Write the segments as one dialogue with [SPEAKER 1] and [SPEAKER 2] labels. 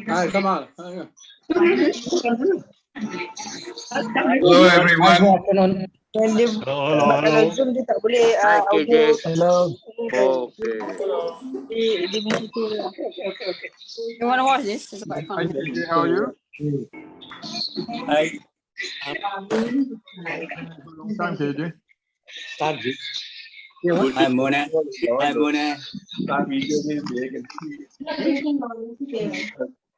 [SPEAKER 1] Hi, Kamal.
[SPEAKER 2] Hello everyone.
[SPEAKER 3] Kalau Zoom dia tak boleh audio.
[SPEAKER 4] Hello.
[SPEAKER 1] Okay.
[SPEAKER 3] Dia mesti tu lah. You want to watch this? It's quite fun.
[SPEAKER 2] Hi KJ, how are you?
[SPEAKER 4] Hi.
[SPEAKER 2] Long time KJ.
[SPEAKER 4] Hi Munir. Hi Munir.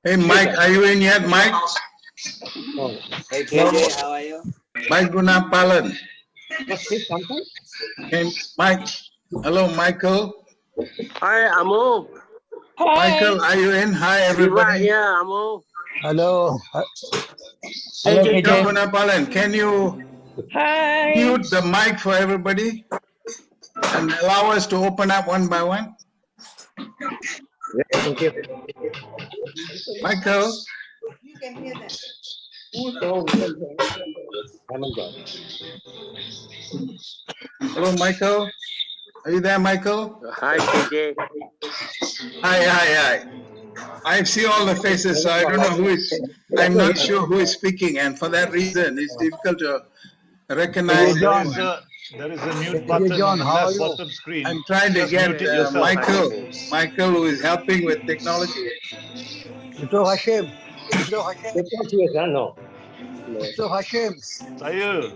[SPEAKER 2] Hey Mike, are you in yet, Mike?
[SPEAKER 4] Hey KJ, how are you?
[SPEAKER 2] Mike Guna Palan. Hey Mike. Hello Michael.
[SPEAKER 1] Hi, Amo.
[SPEAKER 2] Michael, are you in? Hi everybody.
[SPEAKER 1] Yeah, Amo.
[SPEAKER 4] Hello.
[SPEAKER 2] Hello Guna Palan. Can you mute the mic for everybody and allow us to open up one by one?
[SPEAKER 4] Thank you.
[SPEAKER 2] Michael.
[SPEAKER 3] You can hear that.
[SPEAKER 2] Hello Michael. Are you there, Michael?
[SPEAKER 1] Hi, KJ.
[SPEAKER 2] Hi. I see all the faces, so I don't know who is. I'm not sure who is speaking, and for that reason, it's difficult to recognize.
[SPEAKER 5] There is a mute button on the left bottom screen.
[SPEAKER 2] I'm trying to
[SPEAKER 5] Just
[SPEAKER 2] get
[SPEAKER 5] mute it yourself.
[SPEAKER 2] Michael, who is helping with technology.
[SPEAKER 4] Itu Hashim. Itu Hashim.
[SPEAKER 5] Saya.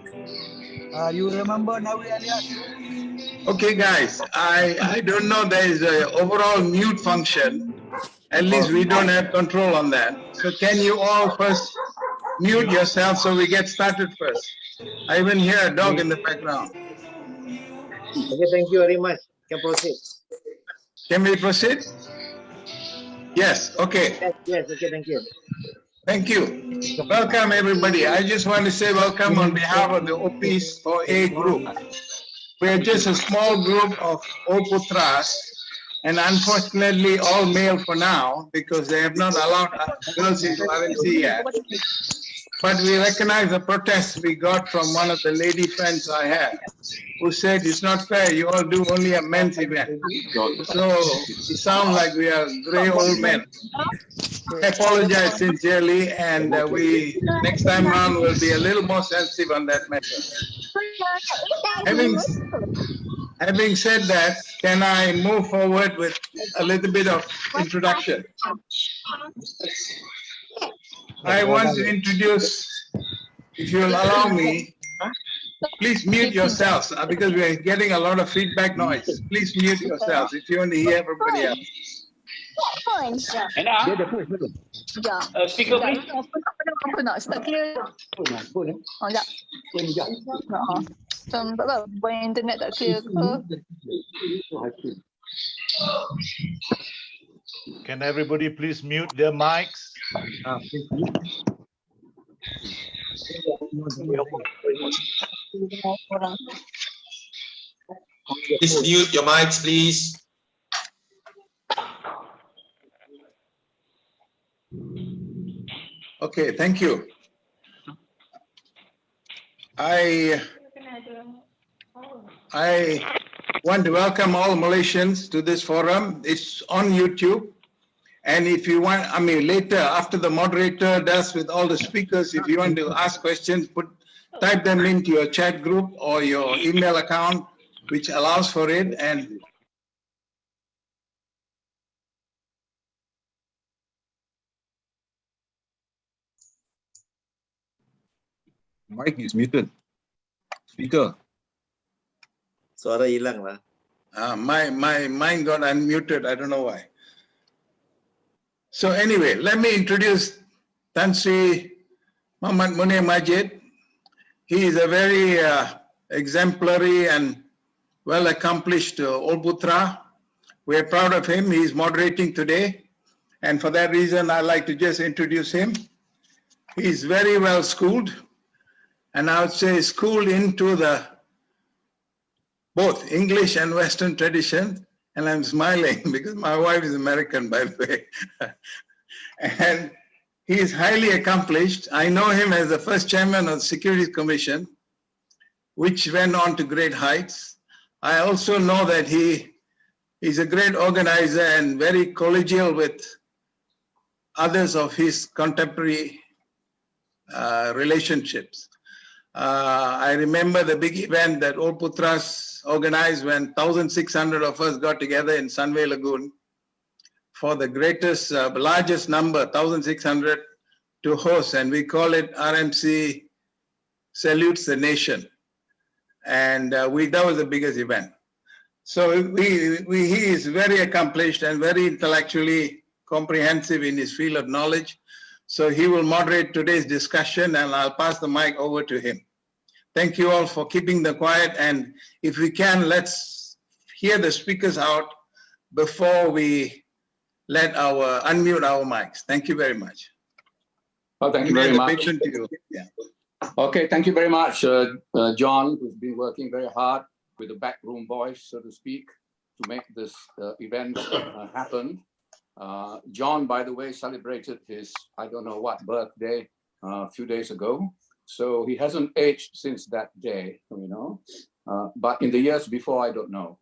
[SPEAKER 4] You remember Nawi Alias?
[SPEAKER 2] Okay, guys, I don't know there is a overall mute function. At least we don't have control on that. So can you all first mute yourself so we get started first? I even hear a dog in the background.
[SPEAKER 4] Okay, thank you very much. Can proceed.
[SPEAKER 2] Can we proceed? Yes, okay.
[SPEAKER 4] Yes, okay, thank you.
[SPEAKER 2] Thank you. Welcome, everybody. I just want to say welcome on behalf of the OPs or A group. We're just a small group of Oputras, and unfortunately all male for now because they have not allowed girls into RMC yet. But we recognize the protest we got from one of the lady friends I have, who said it's not fair, you all do only a men's event. So it sounds like we are grey old men. I apologize sincerely, and next time around will be a little more sensitive on that matter. Having said that, can I move forward with a little bit of introduction? I want to introduce, if you'll allow me, please mute yourselves because we are getting a lot of feedback noise. Please mute yourselves if you want to hear everybody else.
[SPEAKER 3] Speaker please. Apa nak start clear? Macam tak tahu, buat internet tak clear ke?
[SPEAKER 5] Can everybody please mute their mics?
[SPEAKER 6] Please mute your mics, please.
[SPEAKER 2] Okay, thank you. I want to welcome all Malaysians to this forum. It's on YouTube. And if you want, later after the moderator does with all the speakers, if you want to ask questions, type them into your chat group or your email account, which allows for it. And
[SPEAKER 7] mic is muted. Speaker.
[SPEAKER 4] Suara hilang lah.
[SPEAKER 2] Mine got unmuted. I don't know why. So anyway, let me introduce Tan Sri Muhammad Munir Majid. He is a very exemplary and well-accomplished Old Putra. We're proud of him. He's moderating today. And for that reason, I'd like to just introduce him. He's very well schooled. And I would say schooled into both English and Western tradition. And I'm smiling because my wife is American, by the way. And he is highly accomplished. I know him as the first chairman of the Securities Commission, which went on to great heights. I also know that he is a great organizer and very collegial with others of his contemporary relationships. I remember the big event that All Putras organized when 1,600 of us got together in Sunway Lagoon for the greatest, largest number, 1,600 to host, and we call it RMC Salutes the Nation. And that was the biggest event. So he is very accomplished and very intellectually comprehensive in his field of knowledge. So he will moderate today's discussion, and I'll pass the mic over to him. Thank you all for keeping the quiet, and if we can, let's hear the speakers out before we unmute our mics. Thank you very much.
[SPEAKER 8] Well, thank you very much.
[SPEAKER 2] To you. Yeah.
[SPEAKER 8] Okay, thank you very much, John, who's been working very hard with the backroom boys, so to speak, to make this event happen. John, by the way, celebrated his, I don't know what, birthday a few days ago. So he hasn't aged since that day, you know, but in the years before, I don't know.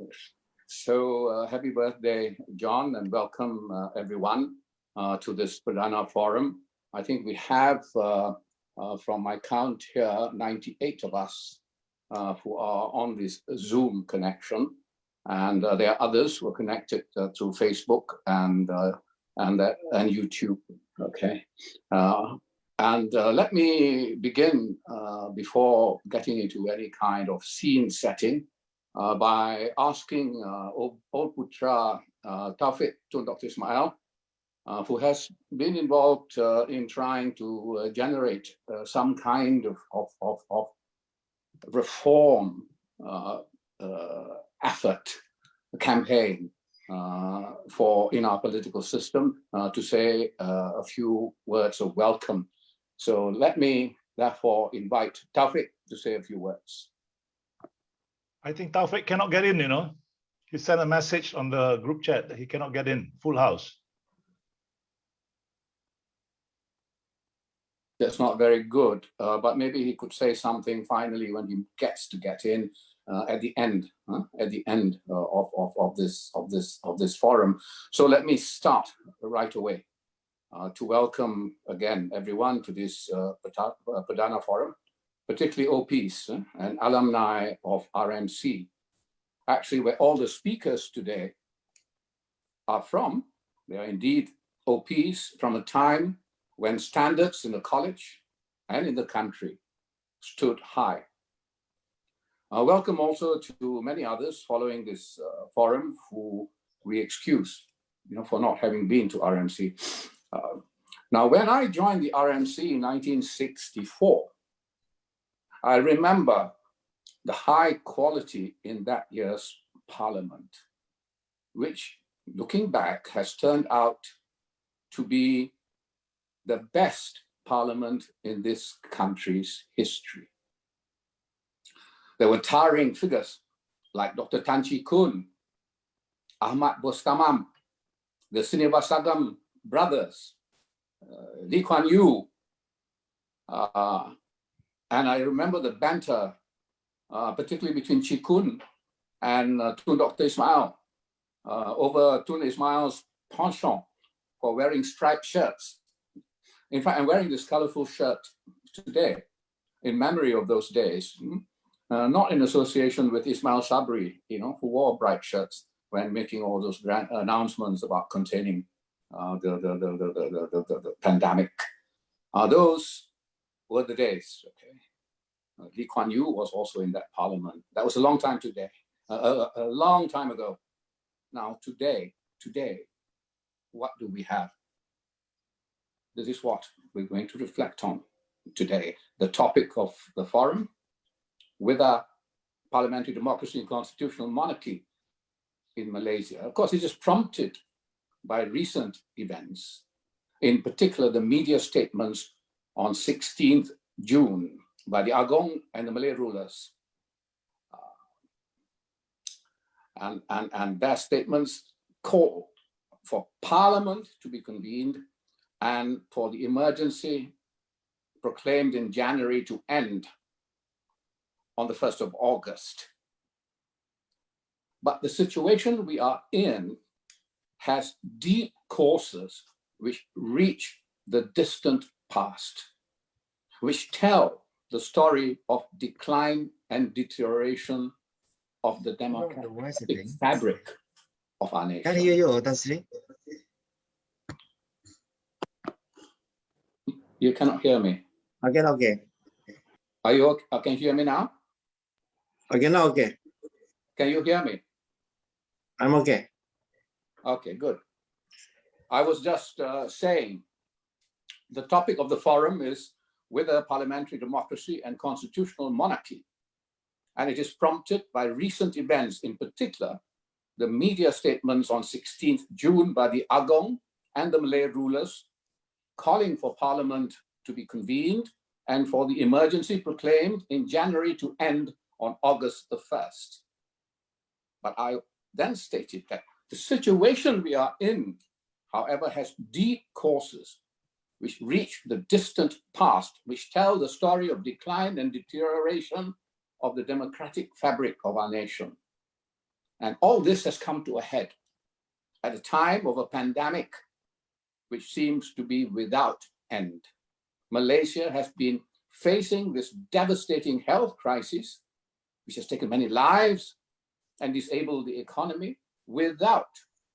[SPEAKER 8] So happy birthday, John, and welcome everyone to this PERDANA Forum. I think we have, from my count here, 98 of us who are on this Zoom connection. And there are others who are connected through Facebook and YouTube, okay? Let me begin before getting into any kind of scene setting by asking Old Putra Tawfik to Dr. Ismail, who has been involved in trying to generate some kind of reform effort, campaign in our political system, to say a few words of welcome. So let me therefore invite Tawfik to say a few words.
[SPEAKER 5] I think Tawfik cannot get in, you know. He sent a message on the group chat that he cannot get in, full house.
[SPEAKER 8] That's not very good, but maybe he could say something finally when he gets to get in at the end of this forum. So let me start right away to welcome again everyone to this PERDANA Forum, particularly OPs and alumni of RMC, actually where all the speakers today are from. They are indeed OPs from a time when standards in the college and in the country stood high. Welcome also to many others following this forum who we excuse, you know, for not having been to RMC. Now, when I joined the RMC in 1964, I remember the high quality in that year's parliament, which, looking back, has turned out to be the best parliament in this country's history. There were towering figures like Dr. Tan Chee Koon, Ahmad Bostamam, the Srinivasagam brothers, Lee Kuan Yew, and I remember the banter, particularly between Chee Koon and Tun Dr. Ismail, over Tun Ismail's penchant for wearing striped shirts. In fact, I'm wearing this colorful shirt today in memory of those days, not in association with Ismail Sabri, you know, who wore bright shirts when making all those grand announcements about containing the pandemic. Those were the days, okay? Lee Kuan Yew was also in that parliament. That was a long time today, a long time ago. Now, today, what do we have? This is what we're going to reflect on today. The topic of the forum, Whither, Parliamentary Democracy and Constitutional Monarchy in Malaysia. Of course, it is prompted by recent events, in particular the media statements on 16th June by the Agong and the Malay rulers. And their statements call for Parliament to be convened and for the emergency proclaimed in January to end on the 1st of August. But the situation we are in has deep causes which reach the distant past, which tell the story of decline and deterioration of the democratic fabric of our nation.
[SPEAKER 4] Can hear you, Tasri.
[SPEAKER 8] You cannot hear me.
[SPEAKER 4] Okay, okay.
[SPEAKER 8] Are you okay? Can you hear me now?
[SPEAKER 4] Okay, now okay.
[SPEAKER 8] Can you hear me?
[SPEAKER 4] I'm okay.
[SPEAKER 8] Okay, good. I was just saying the topic of the forum is Whither Parliamentary Democracy and Constitutional Monarchy. And it is prompted by recent events, in particular, the media statements on 16th June by the Agong and the Malay rulers calling for Parliament to be convened and for the emergency proclaimed in January to end on August the 1st. But I then stated that the situation we are in, however, has deep causes which reach the distant past, which tell the story of decline and deterioration of the democratic fabric of our nation. And all this has come to a head at a time of a pandemic which seems to be without end. Malaysia has been facing this devastating health crisis, which has taken many lives and disabled the economy without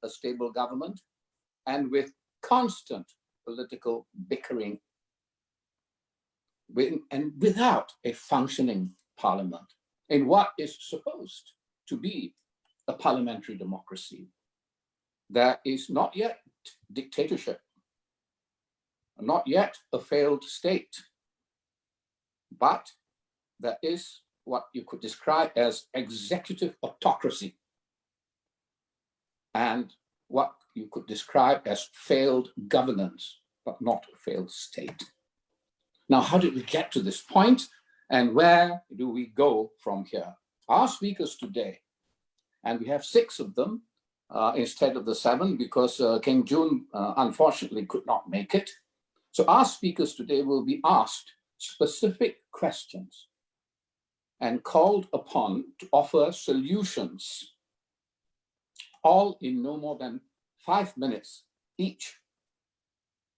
[SPEAKER 8] a stable government and with constant political bickering and without a functioning parliament in what is supposed to be a parliamentary democracy. There is not yet dictatorship, not yet a failed state, but there is what you could describe as executive autocracy and what you could describe as failed governance, but not a failed state. Now, how did we get to this point, and where do we go from here? Our speakers today, and we have 6 of them instead of the 7, because King Jun unfortunately could not make it. So our speakers today will be asked specific questions and called upon to offer solutions, all in no more than 5 minutes each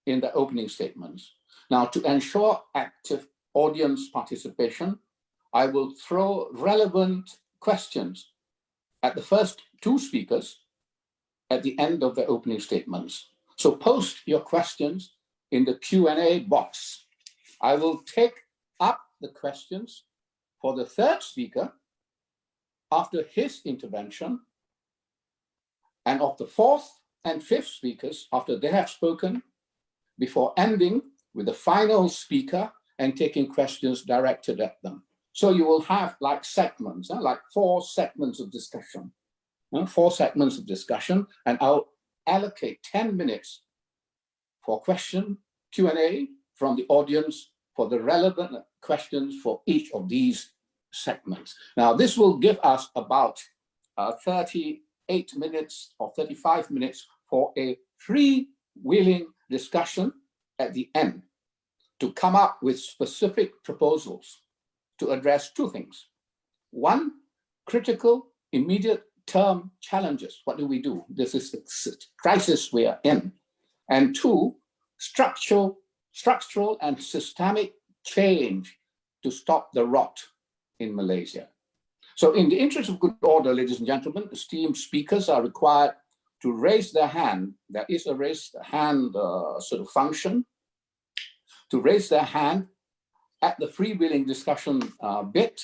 [SPEAKER 8] in the opening statements. Now, to ensure active audience participation, I will throw relevant questions at the first 2 speakers at the end of their opening statements. So post your questions in the Q&A box. I will take up the questions for the 3rd speaker after his intervention, and of the 4th and 5th speakers after they have spoken, before ending with the final speaker and taking questions directed at them. So you will have like segments, like 4 segments of discussion, 4 segments of discussion, and I'll allocate 10 minutes for question Q&A from the audience for the relevant questions for each of these segments. Now, this will give us about 38 minutes or 35 minutes for a freewheeling discussion at the end to come up with specific proposals to address 2 things. 1, critical, immediate term challenges. What do we do? This is the crisis we are in. And 2, structural and systemic change to stop the rot in Malaysia. So in the interest of good order, ladies and gentlemen, esteemed speakers are required to raise their hand. There is a raise hand sort of function to raise their hand at the freewheeling discussion bit,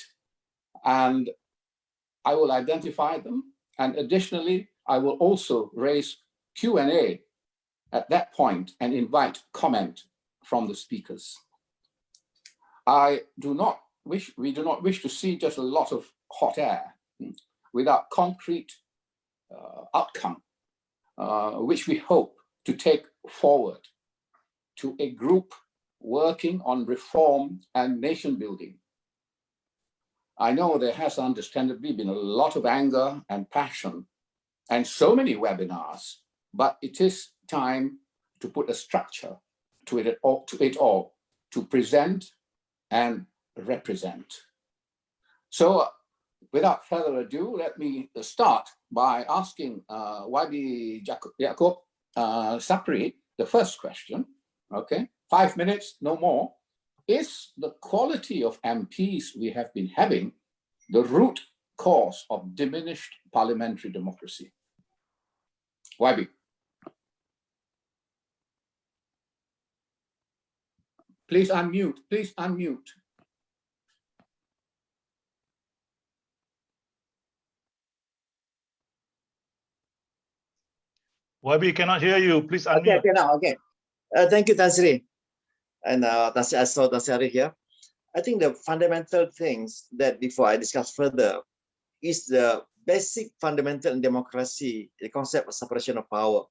[SPEAKER 8] and I will identify them. And additionally, I will also raise Q&A at that point and invite comment from the speakers. We do not wish to see just a lot of hot air without concrete outcome, which we hope to take forward to a group working on reform and nation building. I know there has understandably been a lot of anger and passion and so many webinars, but it is time to put a structure to it all, to present and represent. So without further ado, let me start by asking YB Yaacob Sapari The first question, okay, 5 minutes, no more. Is the quality of MPs we have been having the root cause of diminished parliamentary democracy? YB. Please unmute, please unmute.
[SPEAKER 5] YB cannot hear you. Please unmute.
[SPEAKER 4] Okay, now, okay. Thank you, Tan Sri. And I saw Tan Sri here. I think the fundamental things that before I discuss further is the basic fundamental in democracy, the concept of separation of power.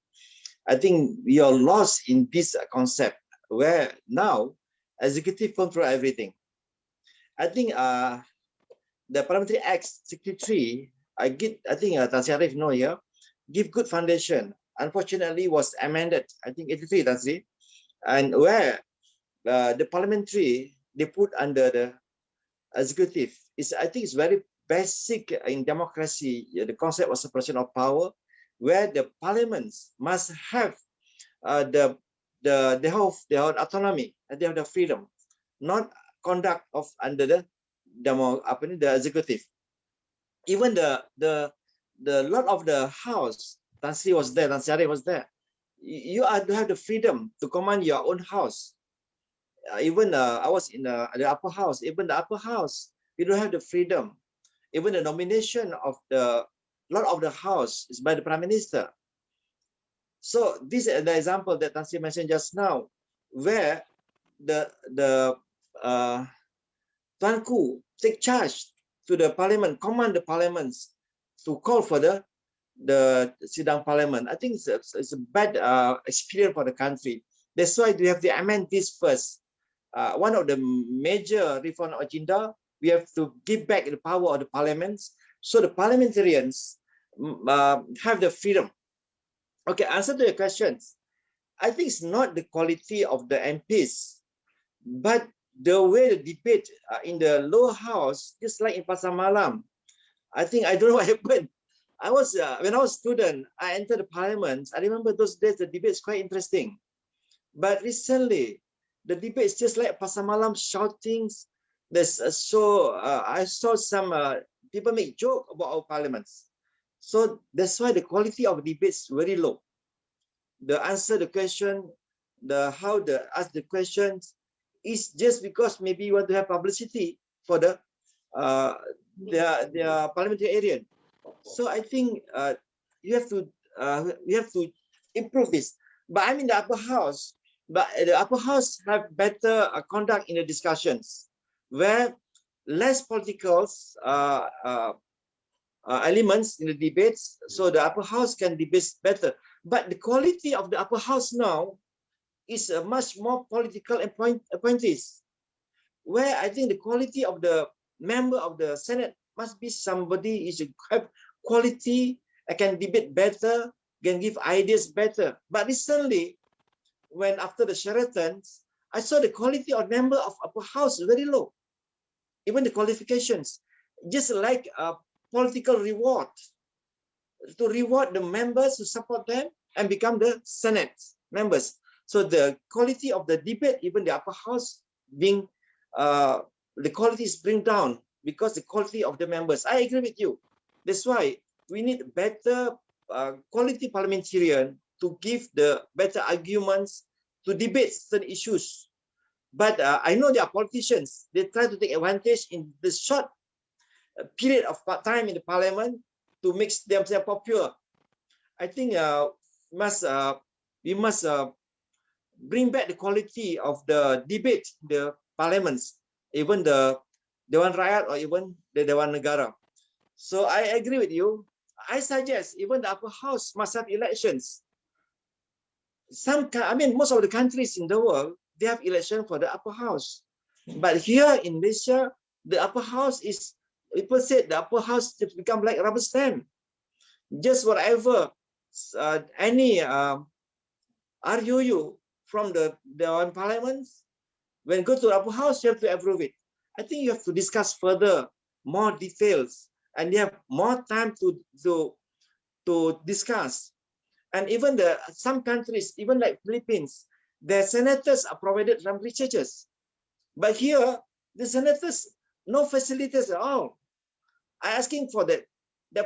[SPEAKER 4] I think we are lost in this concept where now executive control everything. I think the Parliamentary Act 63, I think Tan Sri Arif know here, give good foundation. Unfortunately, was amended, I think 83, Tan Sri, and where the parliamentary they put under the executive is, I think it's very basic in democracy, the concept of separation of power, where the parliaments must have their autonomy and they have the freedom, not conduct of under the executive. Even the Lord of the House, Tan Sri was there, Tan Sri Arif was there. You have the freedom to command your own house. Even I was in the upper house. Even the upper house, you don't have the freedom. Even the nomination of the Lord of the House is by the Prime Minister. So this is the example that Tan Sri mentioned just now, where the Tuanku take charge to the Parliament, command the parliaments to call for the sidang parliament. I think it's a bad experience for the country. That's why we have to amend this first. One of the major reform agenda, we have to give back the power of the parliaments, so the parliamentarians have the freedom. Okay, answer to your questions. I think it's not the quality of the MPs, but the way the debate in the lower house, just like in Pasar Malam. I think I don't know what happened. I was when I was a student, I entered the parliament. I remember those days the debate is quite interesting. But recently, the debate is just like Pasar Malam shoutings. There's I saw some people make joke about our parliaments. So that's why the quality of debates very low. The answer the question, how the ask the questions is just because maybe you want to have publicity for the parliamentarian. So I think you have to improve this. But I'm in the upper house. But the upper house have better conduct in the discussions, where less political elements in the debates, so the upper house can debate better. But the quality of the upper house now is much more political appointees, where I think the quality of the member of the Senate must be somebody is have quality, can debate better, can give ideas better. But recently, when after the Sheratons, I saw the quality of member of upper house very low. Even the qualifications, just like a political reward, to reward the members who support them and become the Senate members. So the quality of the debate, even the upper house, being the quality is bring down because the quality of the members. I agree with you. That's why we need better quality parliamentarian to give the better arguments to debate certain issues. But I know there are politicians, they try to take advantage in the short period of time in the parliament to make themselves popular. I think we must bring back the quality of the debate, the parliaments, even the Dewan Rakyat or even the Dewan Negara. So I agree with you. I suggest even the upper house must have elections. Most of the countries in the world, they have election for the upper house. But here in Malaysia, the upper house is, people said the upper house has become like rubber stamp. Just whatever, any RUU from the parliament, when you go to the upper house, you have to approve it. I think you have to discuss further, more details, and you have more time to discuss. And even some countries, even like Philippines, their senators are provided from researchers. But here, the senators, no facilities at all. I'm asking for the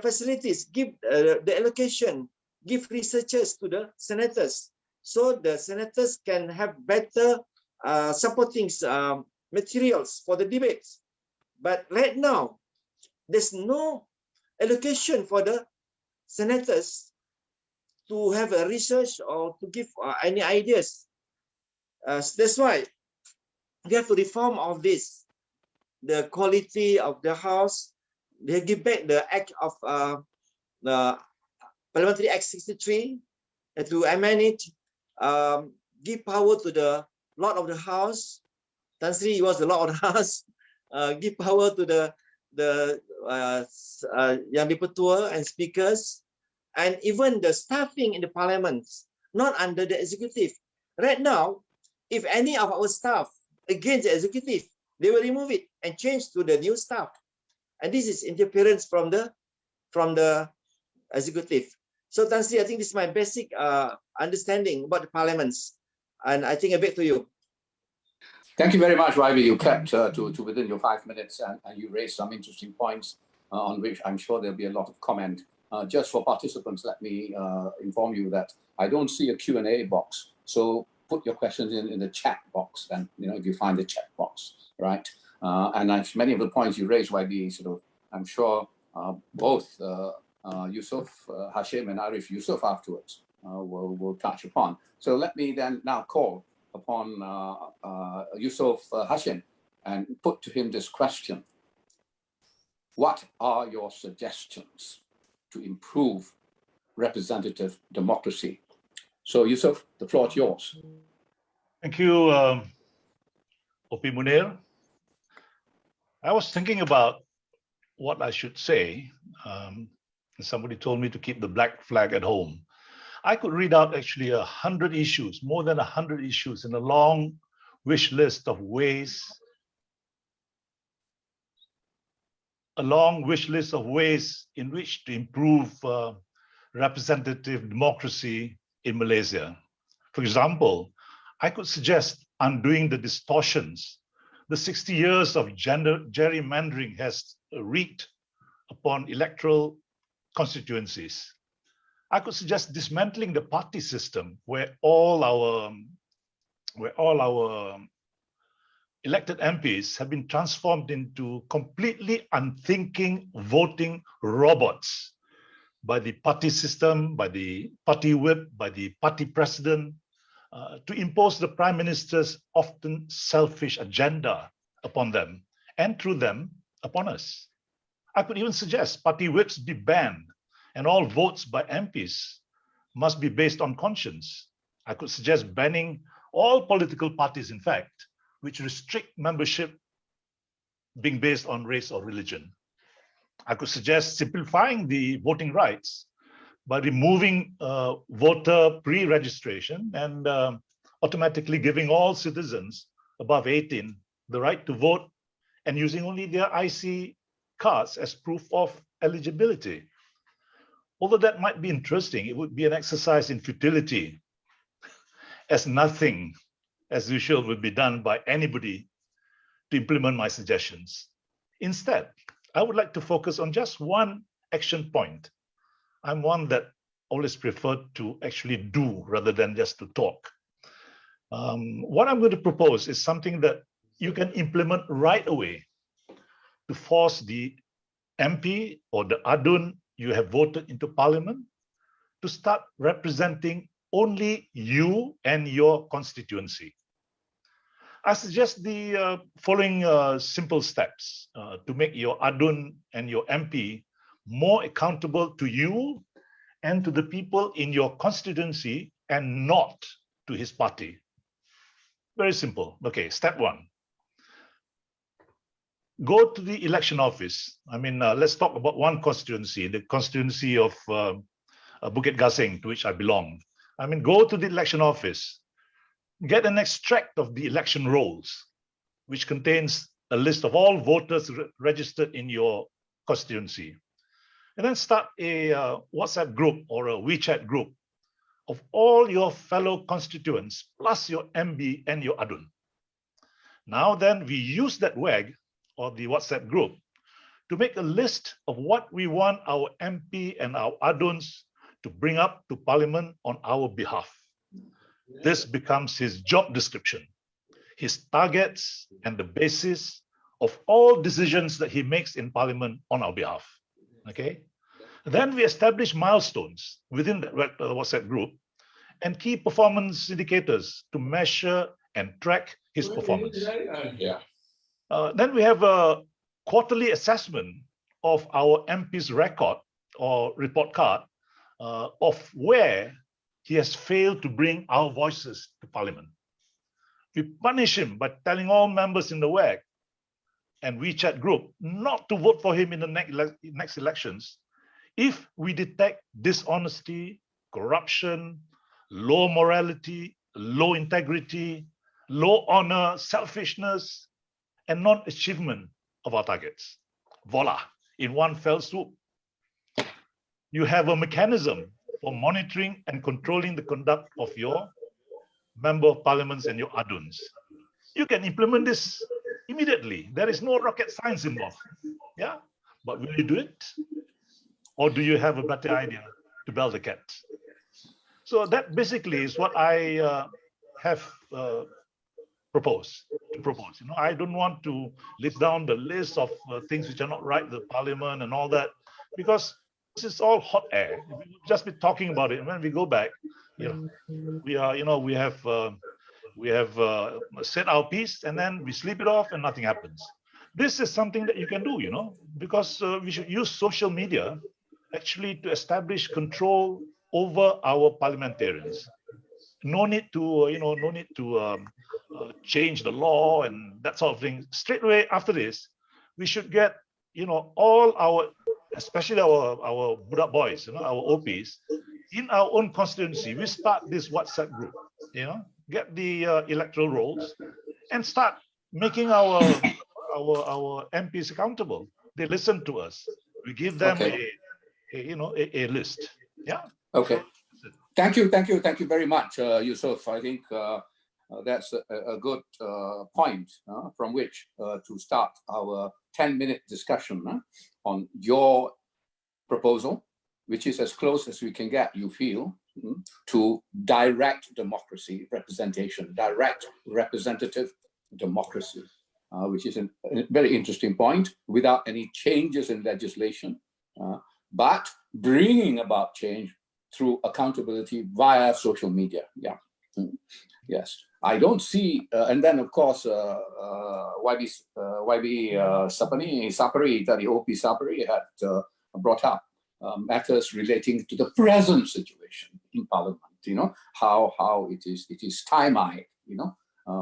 [SPEAKER 4] facilities, give the allocation, give researchers to the senators, so the senators can have better supporting materials for the debates. But right now, there's no allocation for the senators to have a research or to give any ideas. That's why we have to reform all this, the quality of the House. They give back the Act of the Parliamentary Act 63 to amend it, give power to the Lord of the House. Tan Sri was the Lord of the House. Give power to the Yang Dipertua and speakers, and even the staffing in the parliaments, not under the executive. Right now, if any of our staff against the executive, they will remove it and change to the new staff. And this is interference from the executive. So Tan Sri, I think this is my basic understanding about the parliaments. And I think back to you.
[SPEAKER 8] Thank you very much, Whither. You kept to within your 5 minutes, and you raised some interesting points on which I'm sure there'll be a lot of comment. Just for participants, let me inform you that I don't see a Q&A box. So put your questions in the chat box, and if you find the chat box, right? And as many of the points you raised, Whither, I'm sure both Yusuf Hashim and Arif Yusuf afterwards will touch upon. So let me then now call upon Yusuf Hashim and put to him this question. What are your suggestions to improve representative democracy? So Yusuf, the floor is yours.
[SPEAKER 5] Thank you, OP Munir. I was thinking about what I should say. Somebody told me to keep the black flag at home. I could read out actually 100 issues, more than 100 issues in a long wish list of ways, in which to improve representative democracy in Malaysia. For example, I could suggest undoing the distortions the 60 years of gerrymandering has wreaked upon electoral constituencies. I could suggest dismantling the party system where all our elected MPs have been transformed into completely unthinking voting robots by the party system, by the party whip, by the party president, to impose the Prime Minister's often selfish agenda upon them, and through them upon us. I could even suggest party whips be banned and all votes by MPs must be based on conscience. I could suggest banning all political parties, in fact, which restrict membership being based on race or religion. I could suggest simplifying the voting rights by removing voter pre-registration and automatically giving all citizens above 18 the right to vote and using only their IC cards as proof of eligibility. Although that might be interesting, it would be an exercise in futility, as nothing, as usual, would be done by anybody to implement my suggestions. Instead, I would like to focus on just one action point. I'm one that always preferred to actually do rather than just to talk. What I'm going to propose is something that you can implement right away to force the MP or the ADUN you have voted into parliament to start representing only you and your constituency. I suggest the following simple steps to make your ADUN and your MP more accountable to you and to the people in your constituency and not to his party. Very simple. Okay, step one. Go to the election office. I mean, let's talk about one constituency, the constituency of Bukit Gasing, to which I belong. I mean, go to the election office, get an extract of the election rolls, which contains a list of all voters registered in your constituency. And then start a WhatsApp group or a WeChat group of all your fellow constituents, plus your MB and your ADUN. Now then, we use that WAG or the WhatsApp group to make a list of what we want our MP and our ADUNs to bring up to Parliament on our behalf. This becomes his job description, his targets, and the basis of all decisions that he makes in Parliament on our behalf. Okay. Then we establish milestones within the WhatsApp group and key performance indicators to measure and track his performance. Then we have a quarterly assessment of our MP's record or report card of where he has failed to bring our voices to Parliament. We punish him by telling all members in the WAG and WeChat group not to vote for him in the next elections if we detect dishonesty, corruption, low morality, low integrity, low honor, selfishness, and non-achievement of our targets. Voila, in one fell swoop. You have a mechanism for monitoring and controlling the conduct of your member of parliaments and your ADUNs. You can implement this immediately. There is no rocket science involved. Yeah, but will you do it? Or do you have a better idea to bell the cat? So that basically is what I have proposed. You know, I don't want to list down the list of things which are not right, the Parliament and all that, because this is all hot air. We'll just be talking about it. And when we go back, you know, we have said our piece and then we sleep it off and nothing happens. This is something that you can do, you know, because we should use social media actually to establish control over our parliamentarians. No need to, change the law and that sort of thing. Straight away after this, we should get, all our, especially our Budak boys, our OPs, in our own constituency. We start this WhatsApp group, get the electoral rolls and start making our MPs accountable. They listen to us. We give them a list. Yeah.
[SPEAKER 8] Okay. Thank you very much, Yusuf. I think that's a good point from which to start our 10-minute discussion on your proposal, which is as close as we can get, you feel, to direct democracy representation, direct representative democracy, which is a very interesting point, without any changes in legislation, but bringing about change through accountability via social media. Yeah. Yes. I don't see, and then of course, YB Sapari, the OP Sapari had brought up matters relating to the present situation in Parliament, how it is stymied,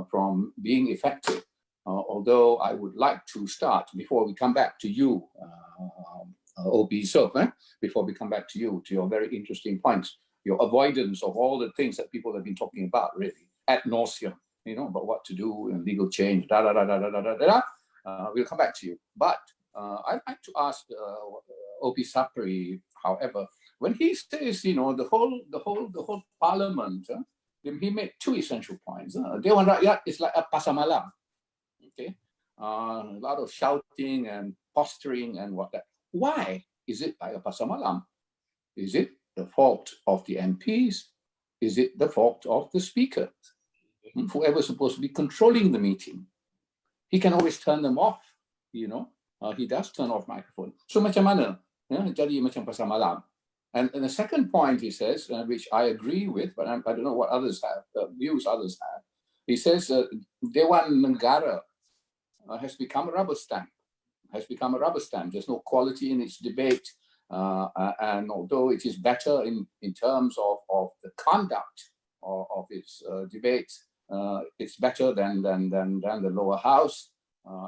[SPEAKER 8] from being effective. Although I would like to start, before we come back to you, OP Yusuf, before we come back to you, to your very interesting points, your avoidance of all the things that people have been talking about, really, ad nauseum, about what to do and legal change, we'll come back to you. But I'd like to ask OP Sapari, however, when he says, the whole Parliament, he made two essential points. Dewan Rakyat is like a pasar malam, okay? A lot of shouting and posturing and what that. Why is it like a pasar malam? Is it the fault of the MPs? Is it the fault of the speaker? Whoever's supposed to be controlling the meeting. He can always turn them off, he does turn off microphone. So macam mana? Jadi macam pasar malam. And the second point he says, which I agree with, but I don't know what others have, views others have. He says, Dewan Negara has become a rubber stamp. There's no quality in its debate. And although it is better in terms of the conduct of its debates, it's better than the lower house.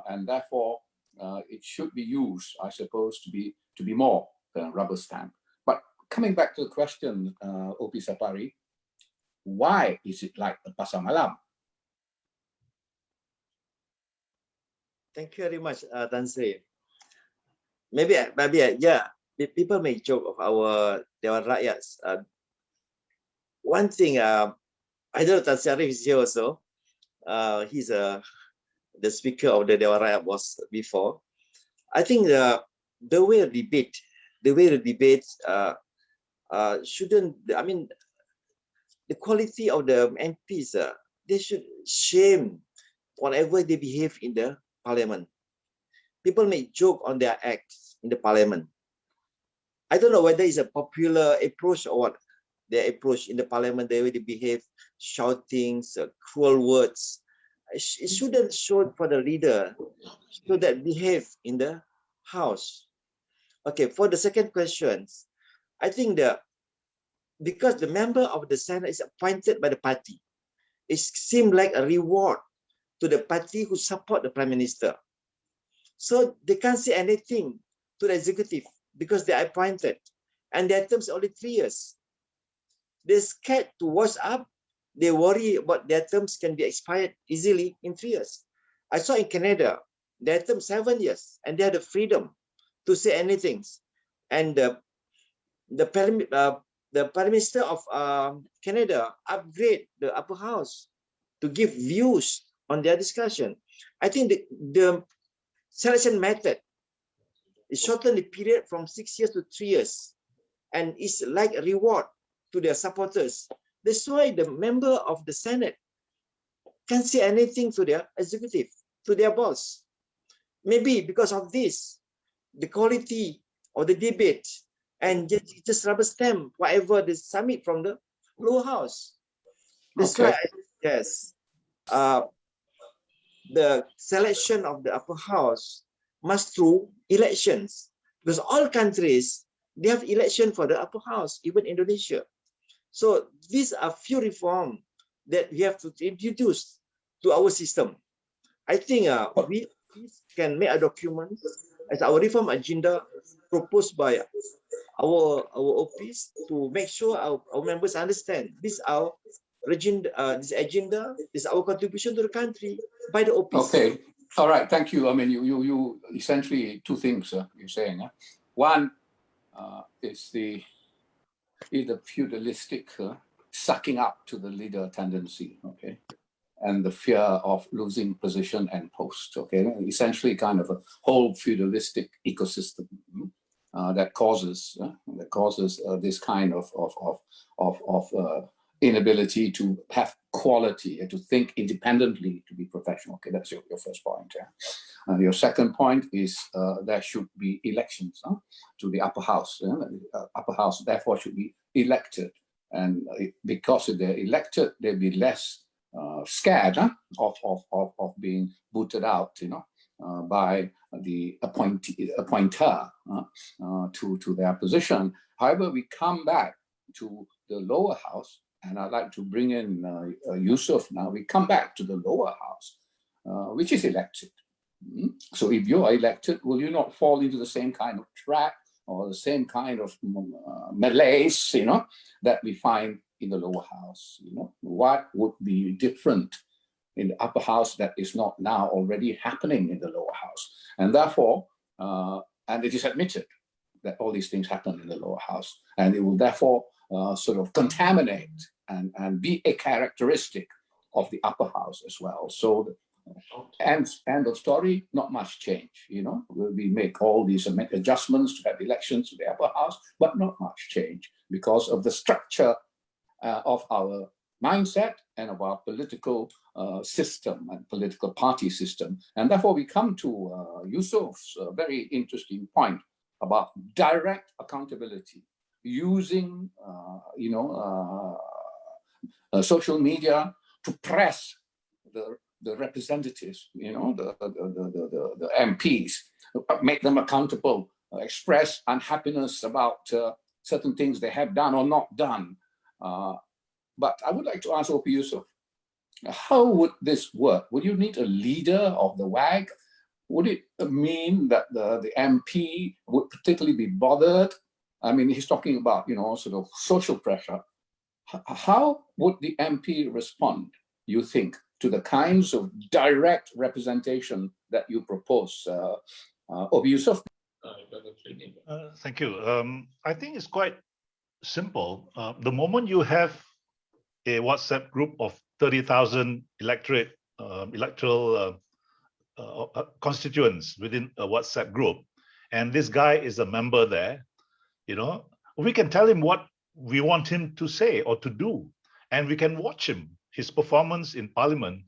[SPEAKER 8] And therefore, it should be used, I suppose, to be more than rubber stamp. But coming back to the question, OP Sapari, why is it like a pasar malam?
[SPEAKER 4] Thank you very much, Tan Sri. Maybe, yeah, people may joke of our Dewan Rakyats. one thing, I don't know, Tan Syarif is here also. He's the speaker of the Dewan Rakyat was before. I think the way the debate shouldn't, I mean, the quality of the MPs, they should shame whatever they behave in the parliament. People make joke on their acts in the parliament. I don't know whether it's a popular approach or what. Their approach in the parliament, the way they behave, shoutings, cruel words. It shouldn't show for the leader so that behave in the house. Okay, for the second question, I think because the member of the Senate is appointed by the party, it seems like a reward to the party who support the Prime Minister. So they can't say anything to the executive because they are appointed and their terms are only 3 years. They're scared to wash up. They worry about their terms can be expired easily in 3 years. I saw in Canada, their term 7 years and they had the freedom to say anything. And the Prime Minister of Canada upgrade the upper house to give views on their discussion. I think the selection method is shorten the period from 6 years to 3 years, and it's like a reward to their supporters. That's why the member of the Senate can't say anything to their executive, to their boss. Maybe because of this, the quality of the debate and just rubber stamp whatever they submit from the lower house. That's why, yes, the selection of the upper house must through elections, because all countries, they have election for the upper house, even Indonesia. So these are few reforms that we have to introduce to our system. I think we can make a document as our reform agenda proposed by our OPs to make sure our members understand this our agenda, this is our contribution to the country by the OPs.
[SPEAKER 8] Okay, all right, thank you. I mean, you essentially two things you're saying. One is the feudalistic sucking up to the leader tendency, okay, and the fear of losing position and post, okay, essentially kind of a whole feudalistic ecosystem that causes this kind of inability to have quality and to think independently, to be professional. Okay, that's your first point. Yeah. Your second point is there should be elections to the upper house. Upper house therefore should be elected, and because if they're elected, they'll be less scared of being booted out, by the appointer to their position. However, we come back to the lower house, and I'd like to bring in Yusuf now. We come back to the lower house, which is elected. So if you're elected, will you not fall into the same kind of trap or the same kind of malaise, that we find in the lower house? What would be different in the upper house that is not now already happening in the lower house? And therefore, and it is admitted that all these things happen in the lower house, and it will therefore sort of contaminate and be a characteristic of the upper house as well. So end of story, not much change. We make all these adjustments to have elections to the upper house, but not much change because of the structure of our mindset and of our political system and political party system. And therefore we come to Yusuf's very interesting point about direct accountability, using social media to press the representatives, the MPs, make them accountable, express unhappiness about certain things they have done or not done. But I would like to ask OP Yusuf, how would this work? Would you need a leader of the WAG? Would it mean that the MP would particularly be bothered? I mean, he's talking about, sort of social pressure. How would the MP respond, you think, to the kinds of direct representation that you propose? OP Yusuf?
[SPEAKER 5] Thank you. I think it's quite simple. The moment you have a WhatsApp group of 30,000 electoral constituents within a WhatsApp group, and this guy is a member there, we can tell him what we want him to say or to do, and we can watch his performance in Parliament.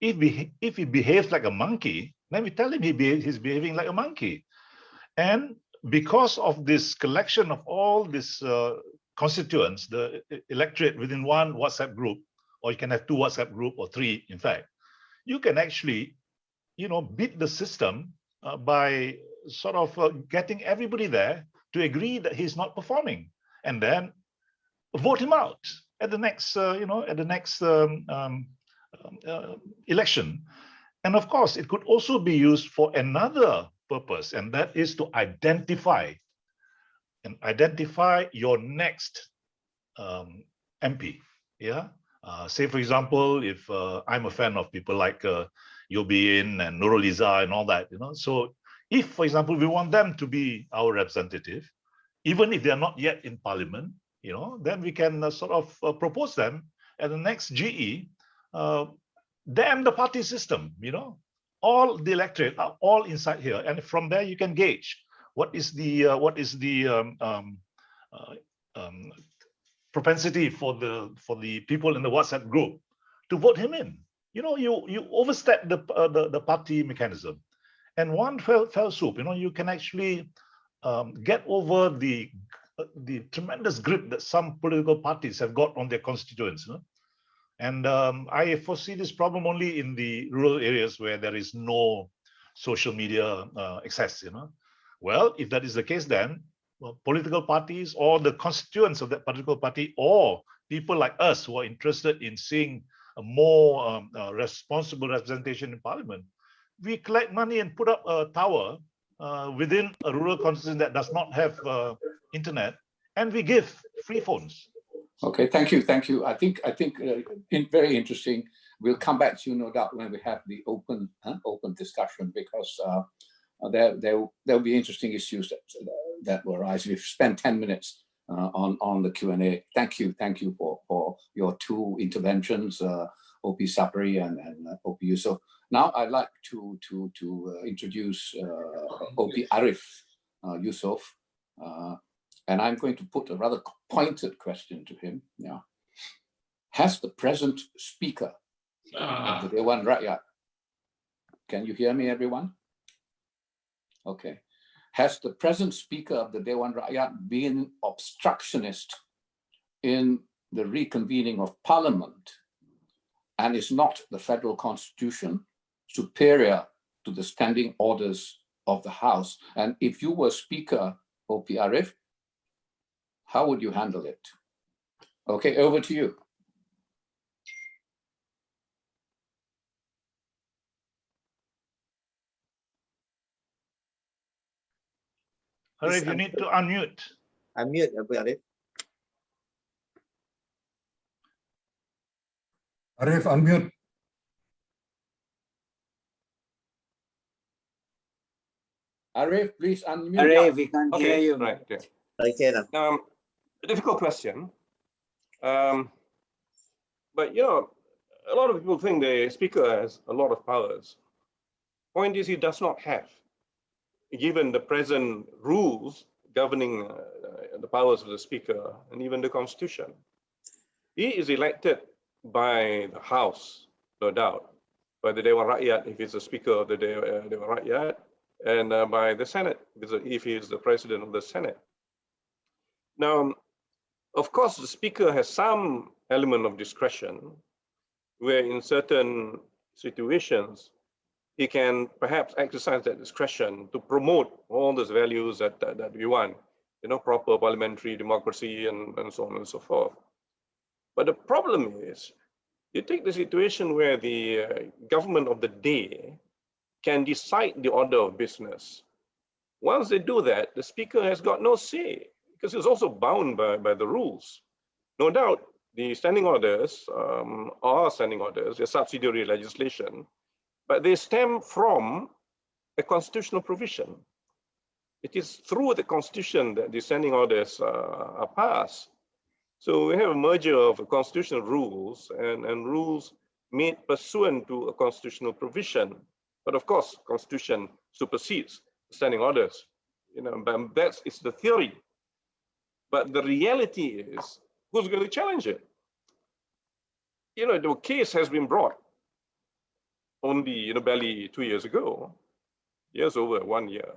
[SPEAKER 5] If he behaves like a monkey, then we tell him he's behaving like a monkey. And because of this collection of all these constituents, the electorate within one WhatsApp group, or you can have 2 WhatsApp group or 3, in fact, you can actually, beat the system by sort of getting everybody there to agree that he's not performing, and then vote him out at the next, election. And of course, it could also be used for another purpose, and that is to identify your next MP. Yeah. Say, for example, if I'm a fan of people like Yobin and Nurul and all that, so if, for example, we want them to be our representative, even if they're not yet in Parliament, then we can sort of propose them at the next GE. Damn the party system, all the electorate are all inside here, and from there you can gauge what is the propensity for the people in the WhatsApp group to vote him in. You overstep the party mechanism, and one fell swoop. You can actually get over the tremendous grip that some political parties have got on their constituents. And I foresee this problem only in the rural areas where there is no social media access. Well, if that is the case, then political parties or the constituents of that political party or people like us who are interested in seeing a more responsible representation in Parliament, we collect money and put up a tower within a rural constituency that does not have internet, and we give free phones.
[SPEAKER 8] Okay, thank you. I think very interesting. We'll come back to you, no doubt, when we have the open discussion, because there'll be interesting issues that will arise. We've spent 10 minutes on the Q&A. Thank you for your 2 interventions, OP Sapari and OP Yusof. Now I'd like to introduce OP Arif Yusof. And I'm going to put a rather pointed question to him. Yeah. Has the present speaker of the Dewan Rakyat, can you hear me, everyone? Okay. Has the present speaker of the Dewan Rakyat been obstructionist in the reconvening of Parliament, and is not the federal constitution superior to the standing orders of the House? And if you were Speaker, OP Arif, how would you handle it? Okay, over to you.
[SPEAKER 5] Arif, you need to unmute.
[SPEAKER 4] Unmute, Arif.
[SPEAKER 7] Arif, unmute.
[SPEAKER 8] Arif, please unmute.
[SPEAKER 3] Arif, we can't hear
[SPEAKER 9] Okay,
[SPEAKER 3] you.
[SPEAKER 9] right. Yeah.
[SPEAKER 4] Okay.
[SPEAKER 9] A difficult question. But a lot of people think the speaker has a lot of powers. Point is, he does not have, given the present rules governing the powers of the speaker and even the constitution. He is elected by the House, no doubt, by the Dewan Rakyat if he's the speaker of the Dewan Rakyat, and by the Senate if he is the president of the Senate. Now, of course, the speaker has some element of discretion, where in certain situations, he can perhaps exercise that discretion to promote all those values that we want, proper parliamentary democracy and so on and so forth. But the problem is, you take the situation where the government of the day can decide the order of business. Once they do that, the speaker has got no say, because he's also bound by the rules. No doubt, the standing orders are standing orders, they're subsidiary legislation, but they stem from a constitutional provision. It is through the constitution that the standing orders are passed. So we have a merger of constitutional rules and rules made pursuant to a constitutional provision. But of course, constitution supersedes standing orders. But it's the theory. But the reality is, who's going to challenge it? The case has been brought only barely 2 years ago, years over 1 year,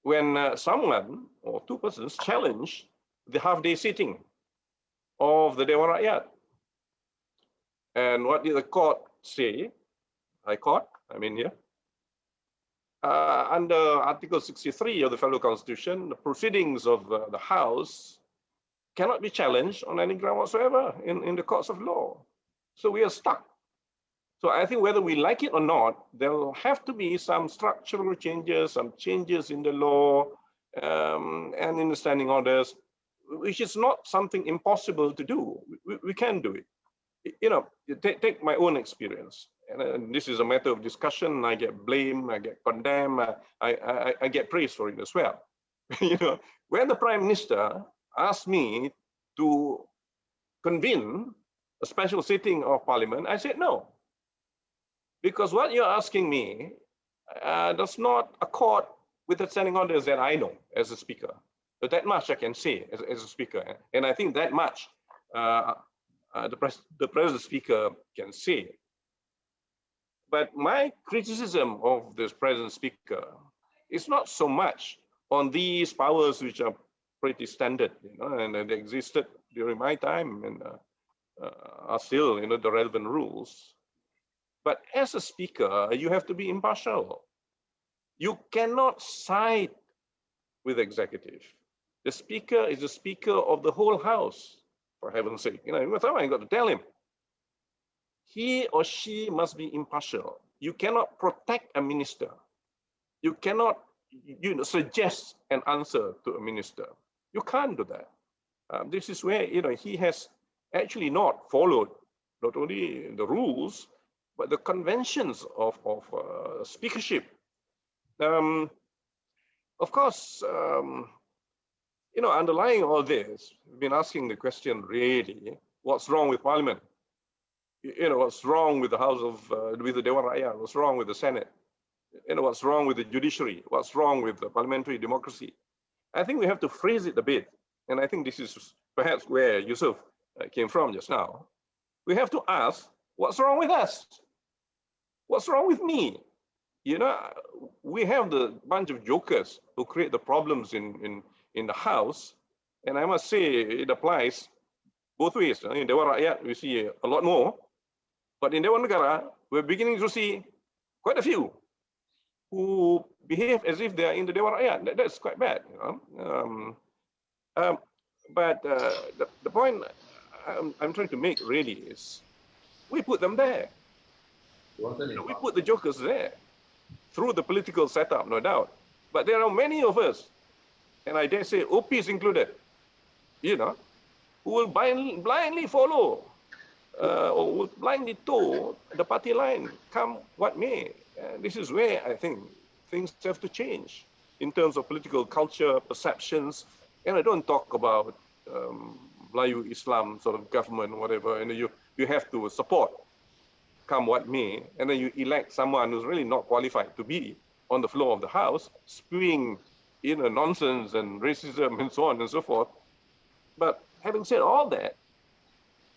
[SPEAKER 9] when someone or two persons challenged the half-day sitting of the Dewan Rakyat. And what did the court say? High Court, here. Under Article 63 of the Federal Constitution, the proceedings of the House cannot be challenged on any ground whatsoever in the courts of law. So we are stuck. So I think whether we like it or not, there will have to be some structural changes, some changes in the law and in the standing orders, which is not something impossible to do. We can do it. Take my own experience. And this is a matter of discussion. I get blamed, I get condemned, I get praised for it as well. When the Prime Minister asked me to convene a special sitting of Parliament, I said no. Because what you're asking me does not accord with the standing orders that I know as a speaker. But that much I can say as a speaker. And I think that much the present speaker can say. But my criticism of this present speaker is not so much on these powers which are pretty standard, and they existed during my time and are still, the relevant rules. But as a speaker, you have to be impartial. You cannot side with the executive. The speaker is the speaker of the whole house, for heaven's sake. I got to tell him. He or she must be impartial. You cannot protect a minister. You cannot, suggest an answer to a minister. You can't do that. This is where, he has actually not followed not only the rules, but the conventions of speakership. Of course, underlying all this, we've been asking the question really, what's wrong with Parliament? What's wrong with the House of, with the Dewan Rakyat? What's wrong with the Senate? What's wrong with the judiciary? What's wrong with the parliamentary democracy? I think we have to phrase it a bit. And I think this is perhaps where Yusuf came from just now. We have to ask, what's wrong with us? What's wrong with me? We have the bunch of jokers who create the problems in the House. And I must say it applies both ways. In Dewan Rakyat, we see a lot more. But in Dewan Negara, we're beginning to see quite a few who behave as if they are in the Dewan Rakyat. That's quite bad. But the point I'm trying to make really is, we put them there. We put the jokers there through the political setup, no doubt. But there are many of us, and I dare say OPs included, who will blindly follow or will blindly toe the party line, come what may. This is where I think things have to change in terms of political culture, perceptions. And I don't talk about Melayu Islam sort of government, whatever, and you have to support come what may, and then you elect someone who's really not qualified to be on the floor of the House, spewing nonsense and racism and so on and so forth. But having said all that,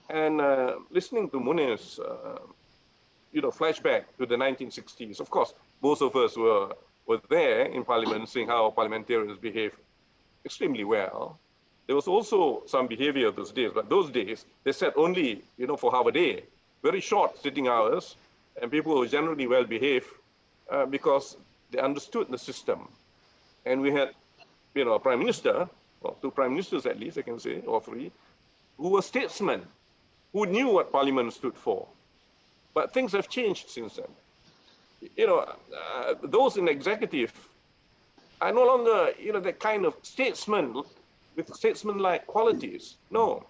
[SPEAKER 9] and listening to Munir's flashback to the 1960s, of course, most of us were there in Parliament, seeing how parliamentarians behave extremely well. There was also some behavior those days, but those days, they sat only, for half a day, very short sitting hours, and people were generally well behaved because they understood the system. And we had, a prime minister, or two prime ministers at least, I can say, or three, who were statesmen, who knew what Parliament stood for. But things have changed since then. Those in executive are no longer, that kind of statesman with statesman-like qualities. No,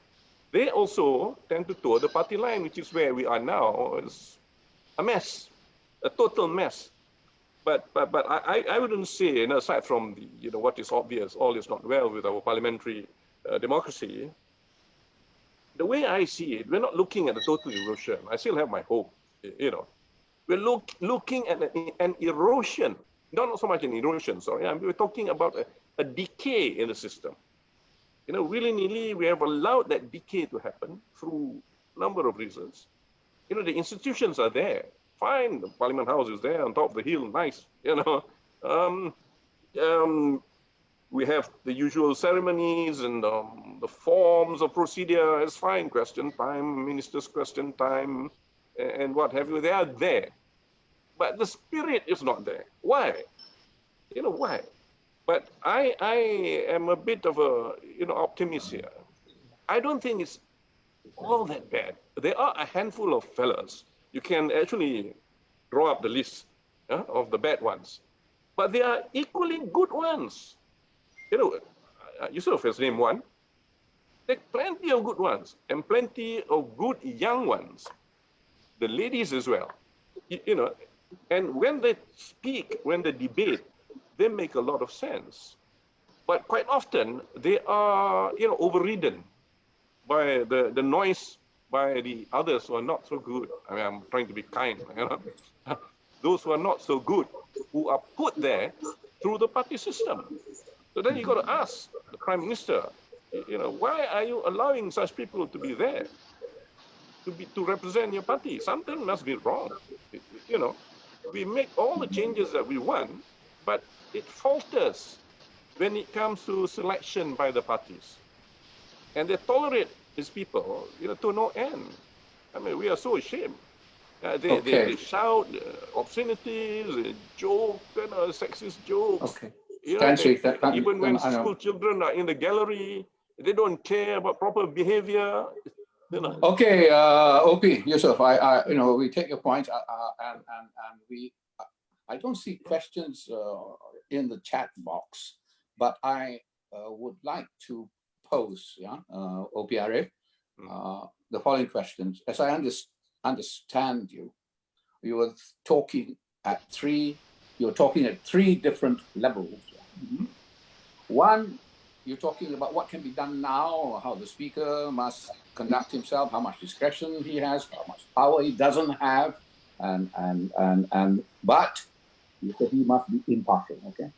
[SPEAKER 9] they also tend to toe the party line, which is where we are now. It's a mess, a total mess. But I wouldn't say, aside from the, what is obvious, all is not well with our parliamentary democracy. the way I see it, we're not looking at the total erosion. I still have my hope, you know. We're looking at an erosion, not so much an erosion, sorry. We're talking about a decay in the system. You know, willy-nilly, we have allowed that decay to happen through a number of reasons. You know, the institutions are there. Fine, the Parliament House is there on top of the hill, nice, you know. We have the usual ceremonies and the forms of procedure is fine, question time, ministers' question time, and what have you, they are there. But the spirit is not there. Why? You know, why? But I am a bit of a, you know, optimist here. I don't think it's all that bad. There are a handful of fellas. You can actually draw up the list of the bad ones. But there are equally good ones. You know, Yusuf has named one. There are plenty of good ones and plenty of good young ones. The ladies as well. You know, and when they speak, when they debate, they make a lot of sense. But quite often, they are, you know, overridden by the noise by the others who are not so good. I mean, I'm trying to be kind, you know. Those who are not so good, who are put there through the party system. So then you got to ask the Prime Minister, you know, why are you allowing such people to be there, to represent your party? Something must be wrong. You know, we make all the changes that we want, but it falters when it comes to selection by the parties. And they tolerate these people, you know, to no end. I mean, we are so ashamed. They shout obscenities, joke, you know, sexist jokes.
[SPEAKER 8] Okay.
[SPEAKER 9] You know,
[SPEAKER 8] Even
[SPEAKER 9] when school children are in the gallery, they don't care about proper behavior. You know.
[SPEAKER 8] Okay, OP, Yusuf, you know, we take your point, and I don't see questions in the chat box, but I would like to pose, OPRF, the following questions. As I understand you, you were talking at three different levels. One, you're talking about what can be done now, how the speaker must conduct himself, how much discretion he has, how much power he doesn't have, but you said he must be impartial. Okay,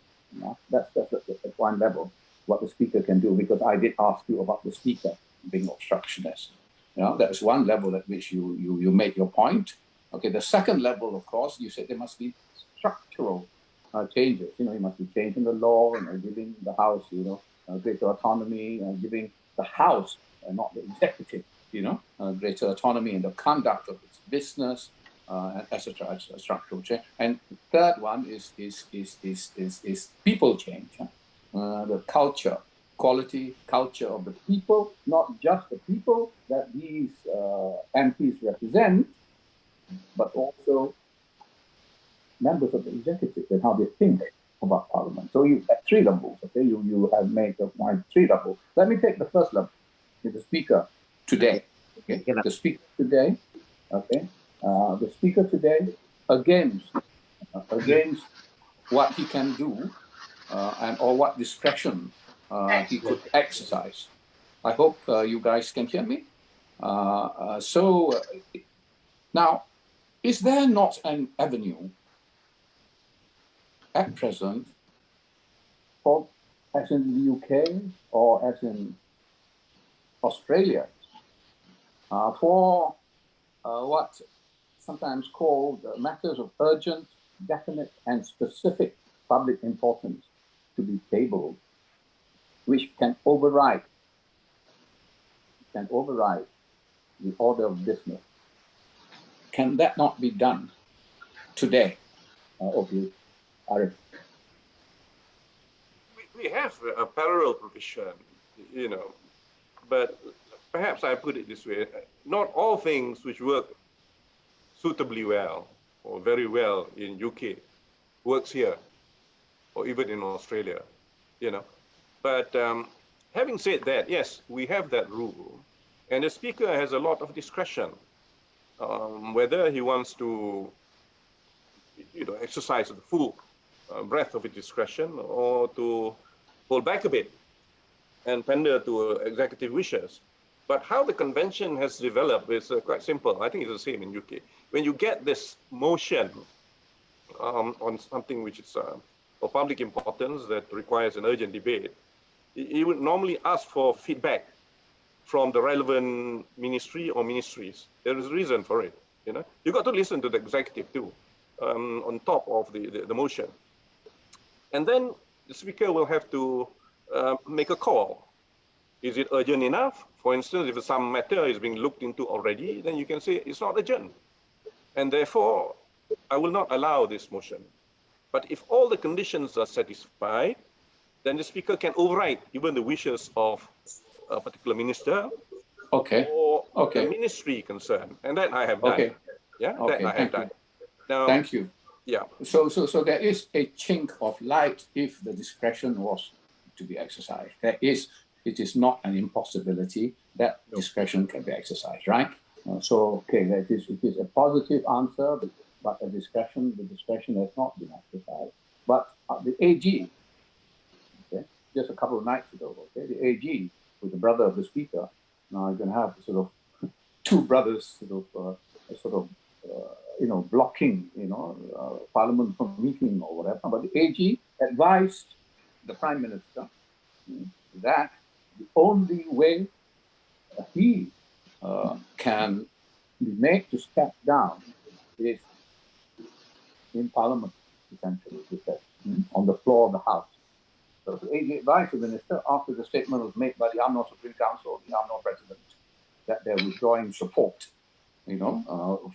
[SPEAKER 8] that's one level what the speaker can do, because I did ask you about the speaker being obstructionist. That is one level at which you make your point. Okay, the second level, of course, you said there must be structural changes. He must be changing the law, giving the House, greater autonomy, giving the House, and not the executive, greater autonomy in the conduct of its business, etc. Structural change. And the third one is people change, the culture, quality culture of the people, not just the people that these MPs represent, but also members of the executive and how they think about Parliament. So you at three levels, okay? You have made the point three levels. Let me take the first level, the speaker today. Okay, the speaker today. Okay, the speaker today against what he can do or what discretion he could exercise. I hope you guys can hear me. Now, is there not an avenue at present, as in the UK or as in Australia, for what sometimes called matters of urgent, definite, and specific public importance to be tabled, which can override the order of business? Can that not be done today?
[SPEAKER 9] We have a parallel provision, but perhaps I put it this way: not all things which work suitably well or very well in UK works here or even in Australia, But having said that, yes, we have that rule, and the speaker has a lot of discretion whether he wants to, exercise the full breadth of his discretion or to hold back a bit and pander to executive wishes. But how the convention has developed is quite simple. I think it's the same in UK. When you get this motion on something which is of public importance that requires an urgent debate, you would normally ask for feedback from the relevant ministry or ministries. There is a reason for it. You know, you got to listen to the executive too, on top of the motion. And then the speaker will have to make a call. Is it urgent enough? For instance, if some matter is being looked into already, then you can say it's not urgent. And therefore, I will not allow this motion. But if all the conditions are satisfied, then the speaker can override even the wishes of a particular minister or the ministry concerned. And that I have done. Yeah, that I have done. Now,
[SPEAKER 8] thank you.
[SPEAKER 9] Yeah.
[SPEAKER 8] So there is a chink of light if the discretion was to be exercised. It is not an impossibility that discretion can be exercised, right? It is a positive answer, but the discretion has not been exercised. But the AG, just a couple of nights ago, the AG with the brother of the speaker. Now you're going to have sort of two brothers blocking, Parliament from meeting or whatever. But the AG advised the Prime Minister that the only way he can be made to step down is in Parliament, essentially, he said, on the floor of the House. So the AG advised the Minister after the statement was made by the UMNO Supreme Council, the UMNO President, that they're withdrawing support,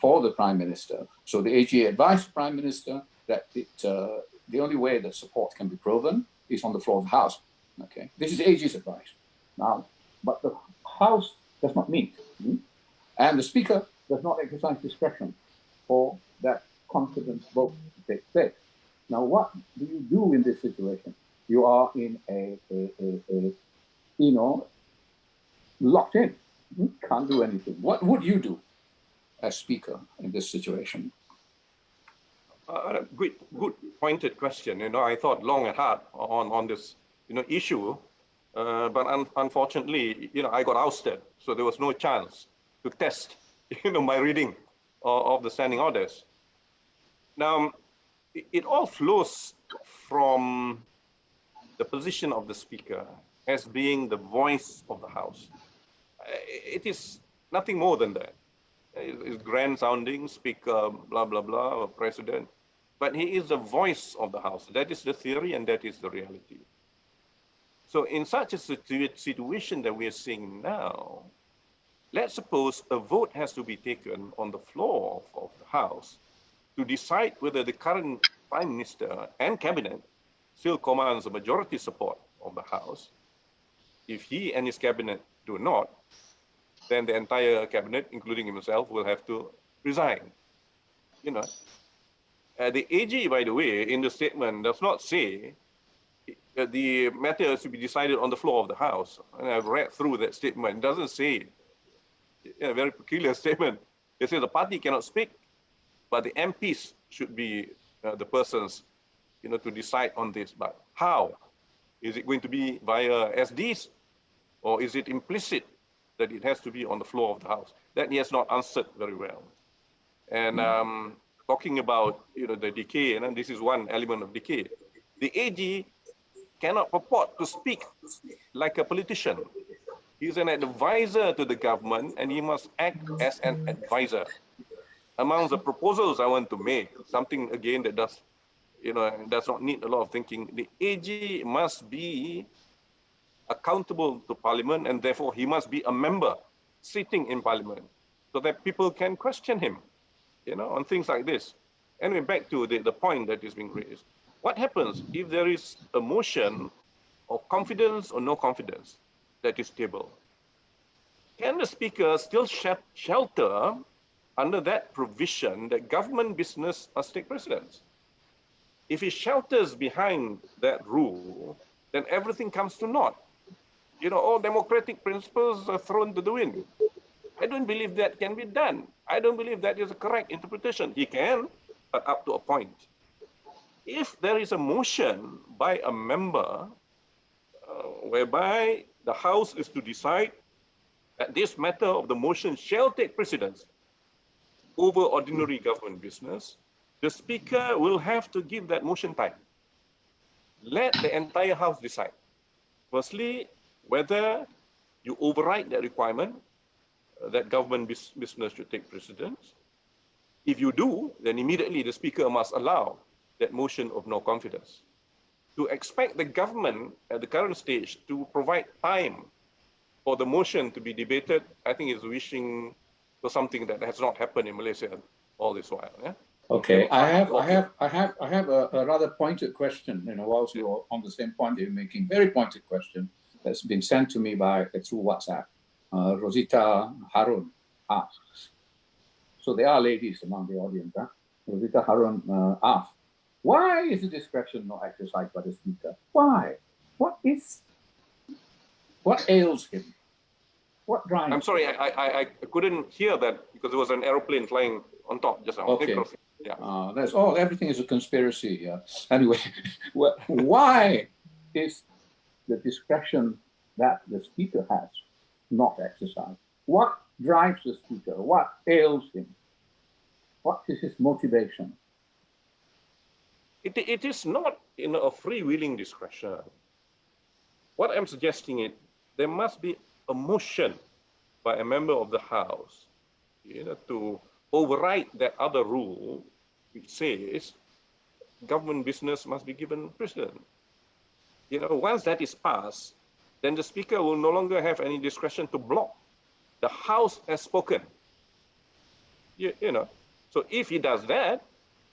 [SPEAKER 8] for the Prime Minister. So the AG advised the Prime Minister that the only way that support can be proven is on the floor of the House. Okay, this is AG's advice. Now, but the House does not meet, and the Speaker does not exercise discretion for that confidence vote to take place. Now, what do you do in this situation? You are in locked in. You can't do anything. What would you do as Speaker in this situation?
[SPEAKER 9] Good pointed question. I thought long and hard on this, issue, but unfortunately, I got ousted, so there was no chance to test, my reading of the standing orders. Now, it all flows from the position of the Speaker as being the voice of the House. It is nothing more than that. It's grand sounding, Speaker, blah, blah, blah, or President, but he is the voice of the House. That is the theory and that is the reality. So in such a situation that we are seeing now, let's suppose a vote has to be taken on the floor of the House to decide whether the current Prime Minister and Cabinet still commands a majority support of the House. If he and his Cabinet do not, then the entire Cabinet, including himself, will have to resign. The AG, by the way, in the statement does not say that the matter is to be decided on the floor of the House. And I've read through that statement. It doesn't say it. A very peculiar statement. It says the party cannot speak, but the MPs should be the persons, to decide on this. But how? Is it going to be via SDs, or is it implicit that it has to be on the floor of the House? That he has not answered very well. And talking about the decay, and this is one element of decay. The AG cannot purport to speak like a politician. He's an advisor to the government, and he must act as an advisor. Amongst the proposals I want to make, something again that does not need a lot of thinking. The AG must be accountable to Parliament, and therefore he must be a member sitting in Parliament, so that people can question him, on things like this. Anyway, back to the point that is being raised. What happens if there is a motion of confidence or no confidence that is tabled? Can the Speaker still shelter under that provision that government business must take precedence? If he shelters behind that rule, then everything comes to naught. All democratic principles are thrown to the wind. I don't believe that can be done. I don't believe that is a correct interpretation. He can, but up to a point. If there is a motion by a member whereby the House is to decide that this matter of the motion shall take precedence over ordinary government business, the Speaker will have to give that motion time. Let the entire House decide. Firstly, whether you override that requirement that government business should take precedence. If you do, then immediately the Speaker must allow that motion of no confidence. To expect the government at the current stage to provide time for the motion to be debated, I think is wishing for something that has not happened in Malaysia all this while. Yeah?
[SPEAKER 8] Okay, I have a rather pointed question. Whilst you're on the same point you're making, very pointed question that's been sent to me through WhatsApp. Rosita Harun asks. So there are ladies among the audience. Huh? Rosita Harun asks, why is the discretion not exercised by the Speaker? Why? What ails him? What drives?
[SPEAKER 9] I'm sorry, I couldn't hear that because there was an aeroplane flying on top just now.
[SPEAKER 8] Okay.
[SPEAKER 9] Yeah.
[SPEAKER 8] That's all. Everything is a conspiracy. Anyway, why is the discretion that the Speaker has not exercised? What drives the Speaker? What ails him? What is his motivation?
[SPEAKER 9] It is not a freewheeling discretion. What I'm suggesting is there must be a motion by a member of the House to override that other rule which says government business must be given precedence. Once that is passed, then the Speaker will no longer have any discretion to block. The House has spoken. So if he does that,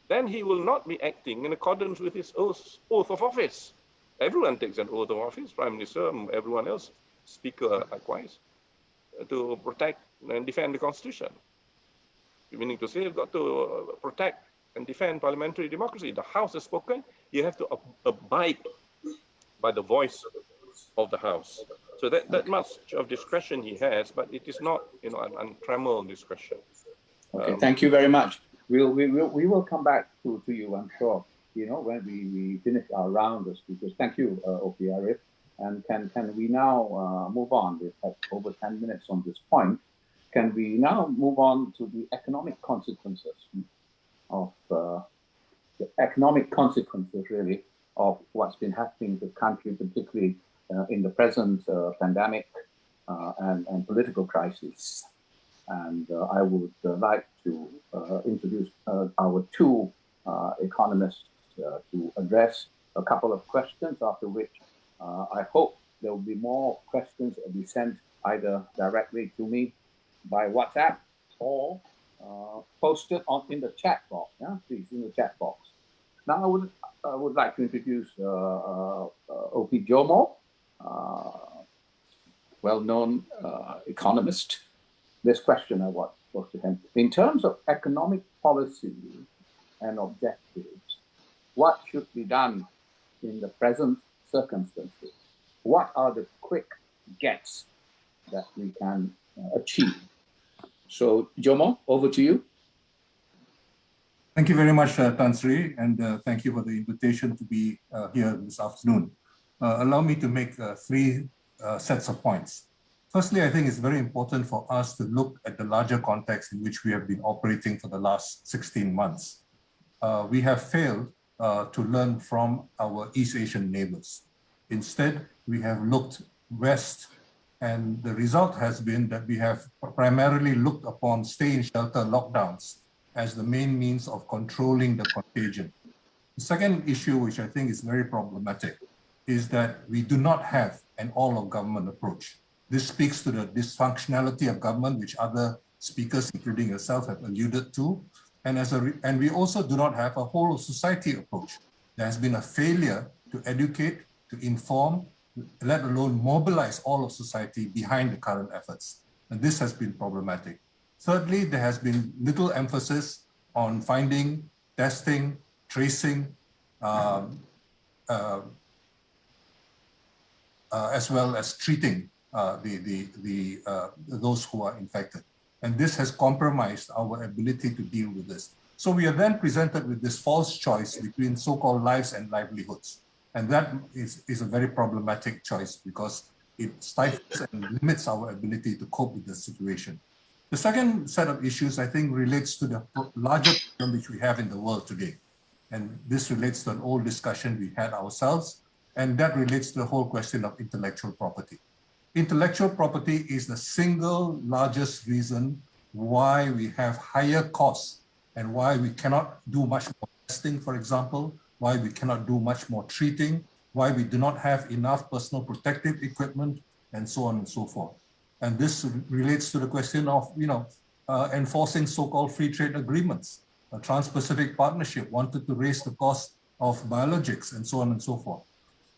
[SPEAKER 9] then he will not be acting in accordance with his oath of office. Everyone takes an oath of office, Prime Minister, everyone else, Speaker likewise, to protect and defend the Constitution. Meaning to say, you've got to protect and defend parliamentary democracy. The House has spoken, you have to abide by the voice of the House. So that much of discretion he has, but it is not an untrammeled discretion.
[SPEAKER 8] Okay, thank you very much. We will come back to you, I'm sure, when we finish our round of speakers. Thank you, OP Arif. And can we now move on? We've had over 10 minutes on this point. Can we now move on to the economic consequences of really, of what's been happening in the country, particularly in the present pandemic and political crisis. And I would like to introduce our two economists to address a couple of questions, after which I hope there will be more questions that will be sent either directly to me by WhatsApp or posted in the chat box. Yeah, please, in the chat box. Now I would like to introduce OP Jomo, well-known economist. This question I was to him. In terms of economic policy and objectives, what should be done in the present circumstances? What are the quick gets that we can achieve? So, Jomo, over to you.
[SPEAKER 10] Thank you very much, Tan Sri, and thank you for the invitation to be here this afternoon. Allow me to make three sets of points. Firstly, I think it's very important for us to look at the larger context in which we have been operating for the last 16 months. We have failed to learn from our East Asian neighbors. Instead, we have looked west, and the result has been that we have primarily looked upon stay-in-shelter lockdowns as the main means of controlling the contagion. The second issue, which I think is very problematic, is that we do not have an all-of-government approach. This speaks to the dysfunctionality of government, which other speakers, including yourself, have alluded to. And we also do not have a whole of society approach. There has been a failure to educate, to inform, let alone mobilize all of society behind the current efforts. And this has been problematic. Thirdly, there has been little emphasis on finding, testing, tracing, as well as treating those who are infected. And this has compromised our ability to deal with this. So we are then presented with this false choice between so-called lives and livelihoods. And that is a very problematic choice, because it stifles and limits our ability to cope with the situation. The second set of issues, I think, relates to the larger problem which we have in the world today. And this relates to an old discussion we had ourselves, and that relates to the whole question of intellectual property. Intellectual property is the single largest reason why we have higher costs and why we cannot do much more testing, for example, why we cannot do much more treating, why we do not have enough personal protective equipment, and so on and so forth. And this relates to the question of, enforcing so-called free trade agreements. A Trans-Pacific Partnership wanted to raise the cost of biologics and so on and so forth.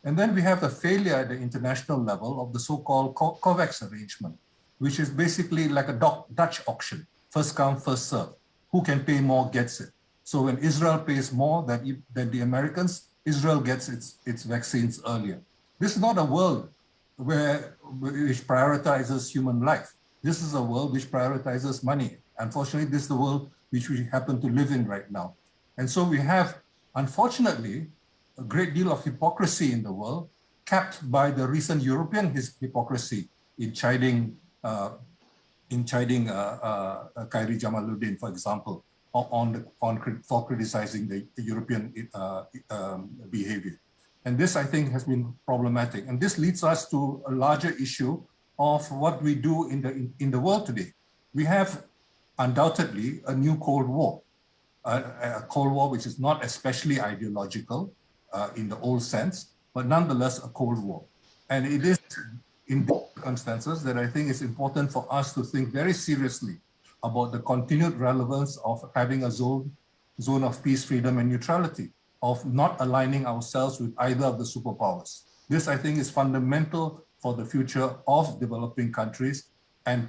[SPEAKER 10] And then we have the failure at the international level of the so-called COVAX arrangement, which is basically like a Dutch auction, first come, first serve. Who can pay more gets it. So when Israel pays more than the Americans, Israel gets its vaccines earlier. This is not a world which prioritizes human life. This is a world which prioritizes money. Unfortunately, this is the world which we happen to live in right now. And so we have, unfortunately, a great deal of hypocrisy in the world, capped by the recent European hypocrisy in chiding Khairi Jamaluddin, for example, for criticizing the European behavior. And this, I think, has been problematic. And this leads us to a larger issue of what we do in the world today. We have undoubtedly a new Cold War, a Cold War which is not especially ideological in the old sense, but nonetheless a Cold War. And it is in these circumstances that I think it's important for us to think very seriously about the continued relevance of having a zone of peace, freedom, and neutrality, of not aligning ourselves with either of the superpowers. This, I think, is fundamental for the future of developing countries, and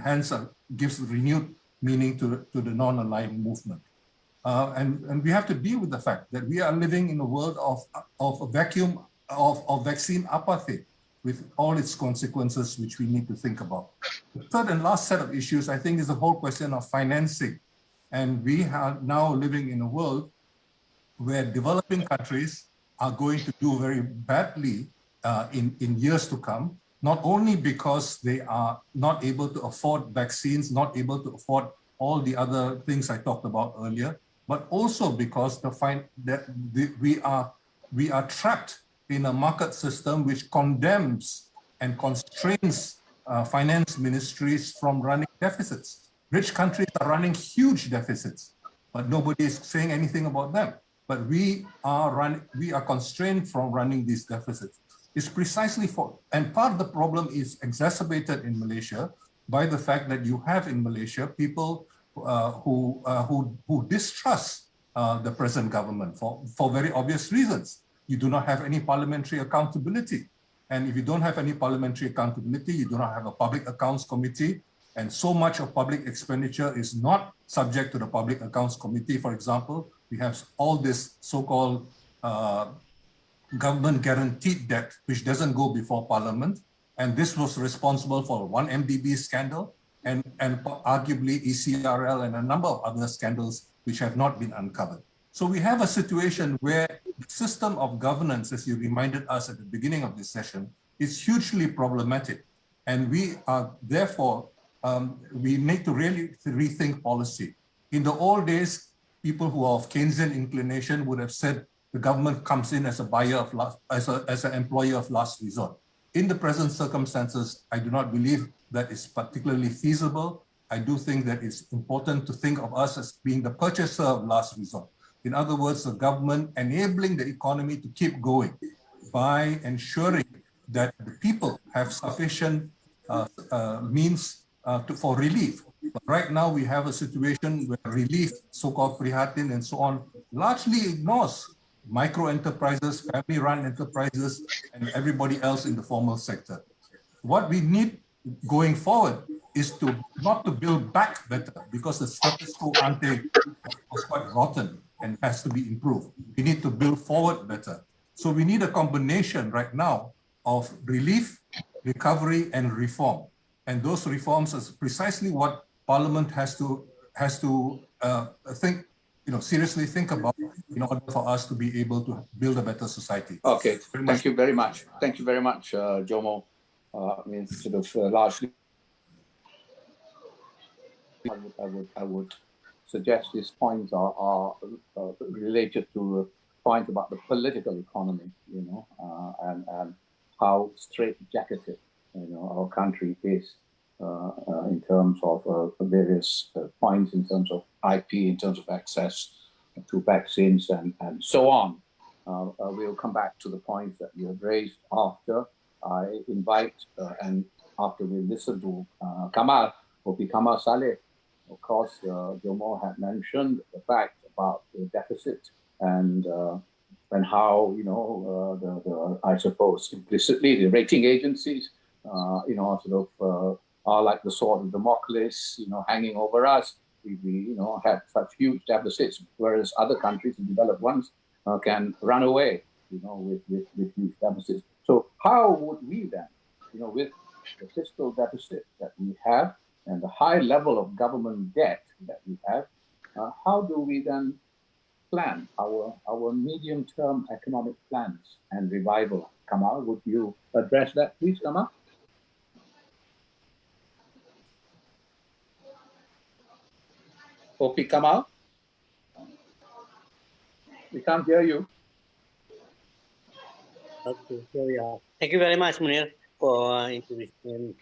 [SPEAKER 10] hence gives renewed meaning to the non-aligned movement. And we have to deal with the fact that we are living in a world of a vacuum of vaccine apartheid, with all its consequences which we need to think about. The third and last set of issues, I think, is the whole question of financing. And we are now living in a world where developing countries are going to do very badly in years to come, not only because they are not able to afford vaccines, not able to afford all the other things I talked about earlier, but also because we are trapped in a market system which condemns and constrains finance ministries from running deficits. Rich countries are running huge deficits, but nobody is saying anything about them. But we are constrained from running these deficits. It's precisely and part of the problem is exacerbated in Malaysia by the fact that you have in Malaysia people who distrust the present government for very obvious reasons. You do not have any parliamentary accountability. And if you don't have any parliamentary accountability, you do not have a public accounts committee. And so much of public expenditure is not subject to the public accounts committee. For example, we have all this so-called government guaranteed debt, which doesn't go before parliament. And this was responsible for one MDB scandal and arguably ECRL and a number of other scandals which have not been uncovered. So we have a situation where the system of governance, as you reminded us at the beginning of this session, is hugely problematic. And we are therefore, we need to really rethink policy. In the old days, people who are of Keynesian inclination would have said the government comes in as a buyer of as an employer of last resort. In the present circumstances, I do not believe that is particularly feasible. I do think that it's important to think of us as being the purchaser of last resort. In other words, the government enabling the economy to keep going by ensuring that the people have sufficient means for relief. But right now we have a situation where relief, so-called prihatin and so on, largely ignores micro enterprises, family-run enterprises, and everybody else in the formal sector. What we need going forward is not to build back better, because the status quo ante was quite rotten and has to be improved. We need to build forward better. So we need a combination right now of relief, recovery, and reform. And those reforms is precisely what Parliament has to think, seriously think about in order for us to be able to build a better society.
[SPEAKER 8] Okay, thank you very much. Thank you very much, Jomo. means sort of largely. I would suggest these points are related to a point about the political economy, and how straight-jacketed, our country is in terms of various points, in terms of IP, in terms of access to vaccines and so on. We'll come back to the points that you have raised after I invite and after we listen to Kamal, Kamal Salih. Of course, Jomo had mentioned the fact about the deficit and how, I suppose implicitly the rating agencies, sort of are like the sword of Damocles, hanging over us. We have such huge deficits, whereas other countries, the developed ones, can run away, with huge deficits. So how would we then, with the fiscal deficit that we have and the high level of government debt that we have, how do we then plan our medium-term economic plans and revival? Kamal, would you address that, please, Kamal? Kamal? We can't hear you.
[SPEAKER 11] Okay, so yeah. Thank you very much, Munir, for introduction.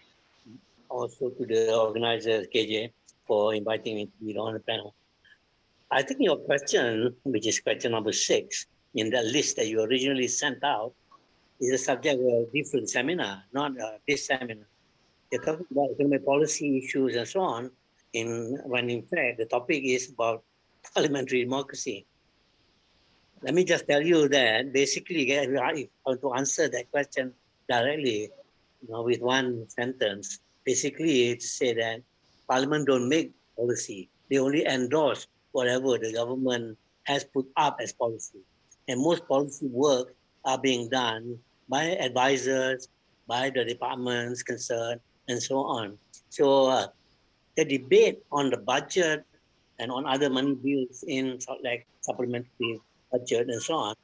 [SPEAKER 11] Also to the organizers, KJ, for inviting me to be on the panel. I think your question, which is question number 6, in the list that you originally sent out, is a subject of a different seminar, not this seminar. You're talking about economic policy issues and so on, when in fact the topic is about parliamentary democracy. Let me just tell you that basically, if I want to answer that question directly, with one sentence, basically it's to say that Parliament don't make policy. They only endorse whatever the government has put up as policy. And most policy work are being done by advisors, by the departments concerned, and so on. So the debate on the budget and on other money bills in like supplementary budget and so on,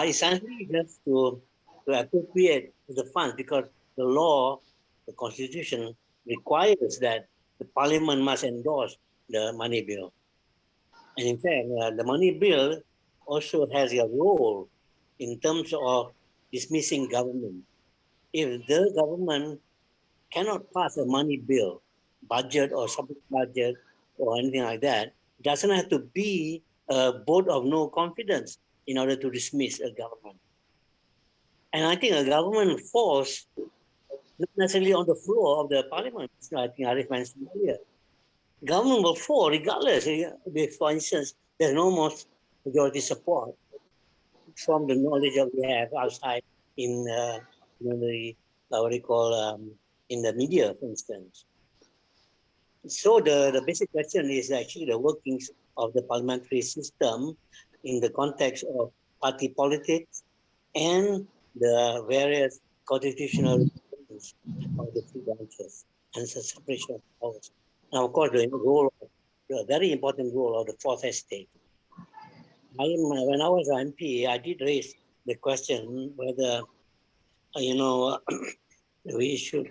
[SPEAKER 11] essentially just to appropriate the funds, because the law, the constitution requires that the parliament must endorse the money bill. And in fact, the money bill also has a role in terms of dismissing government. If the government cannot pass a money bill, budget or sub-budget or anything like that, it doesn't have to be a vote of no confidence in order to dismiss a government. And I think a government falls not necessarily on the floor of the parliament. I think Arif mentioned earlier. Government will fall regardless. If, for instance, there's no more majority support from the knowledge that we have outside in the what we call in the media, for instance. So the basic question is actually the workings of the parliamentary system in the context of party politics and the various constitutional of the two branches and the separation of powers. Now, of course, the very important role of the fourth estate. When I was an MP, I did raise the question whether, we should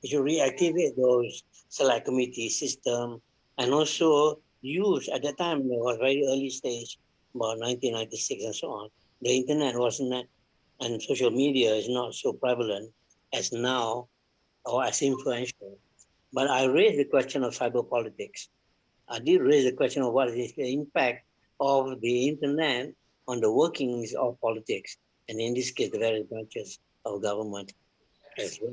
[SPEAKER 11] reactivate those select committee system and also use, at that time, it was very early stage, about 1996 and so on. The internet wasn't, and social media is not so prevalent as now or as influential. But I raised the question of cyber politics. I did raise the question of what is the impact of the internet on the workings of politics, and in this case, the various branches of government as well.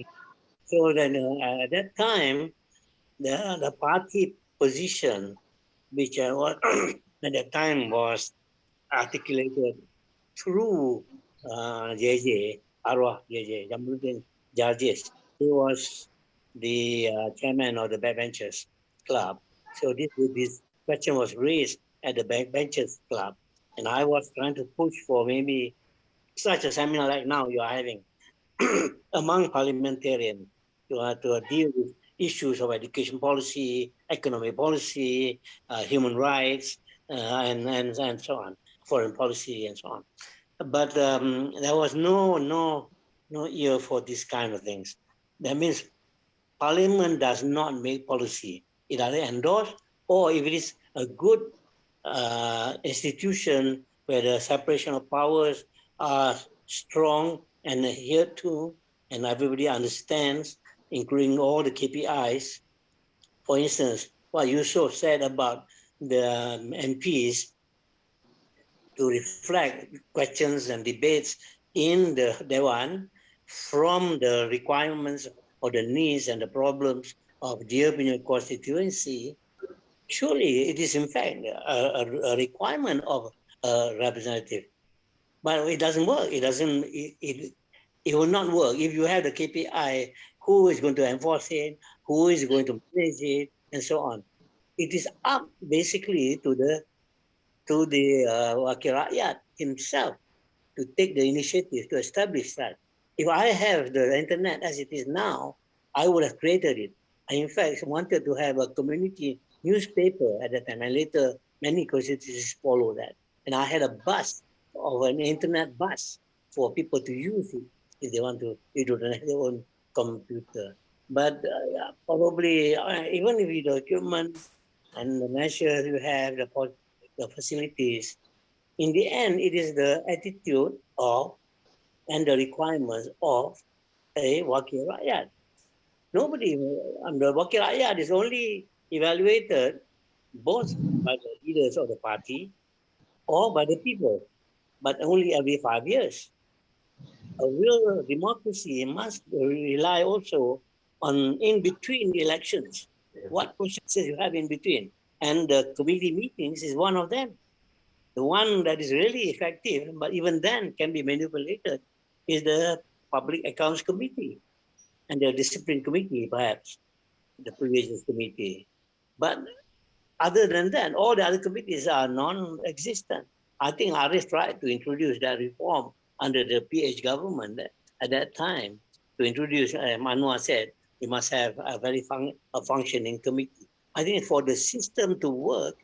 [SPEAKER 11] So then at that time, the party position, which was at that time was articulated through JJ, Arwah JJ, Jamaluddin Jarjis. He was the chairman of the Backbenchers Club. So this question was raised at the Backbenchers Club. And I was trying to push for maybe such a seminar like now you're having among parliamentarians to deal with issues of education policy, economic policy, human rights, and so on, foreign policy and so on. But there was no no ear for this kind of things. That means Parliament does not make policy. It either endorse, or if it is a good institution where the separation of powers are strong and adhered to, and everybody understands, including all the KPIs. For instance, what Yusuf said about the MPs to reflect questions and debates in the Dewan from the requirements or the needs and the problems of the Punya constituency. Surely it is in fact a requirement of a representative, but it doesn't work. It will not work if you have the KPI. Who is going to enforce it? Who is going to manage it, and so on? It is up basically to the Wakil Rakyat himself to take the initiative to establish that. If I have the internet as it is now, I would have created it. I in fact wanted to have a community newspaper at that time, and later many constituencies follow that. And I had a bus of an internet bus for people to use it if they want to, if they don't have their own computer. But probably even if you the equipment and the measures you have, the facilities, in the end, it is the attitude of and the requirements of a Wakil Rakyat. Nobody, the Wakil Rakyat is only evaluated both by the leaders of the party or by the people, but only every 5 years. A real democracy must rely also on in between elections. What processes you have in between? And the committee meetings is one of them. The one that is really effective, but even then can be manipulated, is the Public Accounts Committee and the Discipline Committee, perhaps, the Privileges Committee. But other than that, all the other committees are non-existent. I think Arif tried to introduce that reform under the PH government at that time, to introduce, Manwar said, we must have a very functioning committee. I think for the system to work,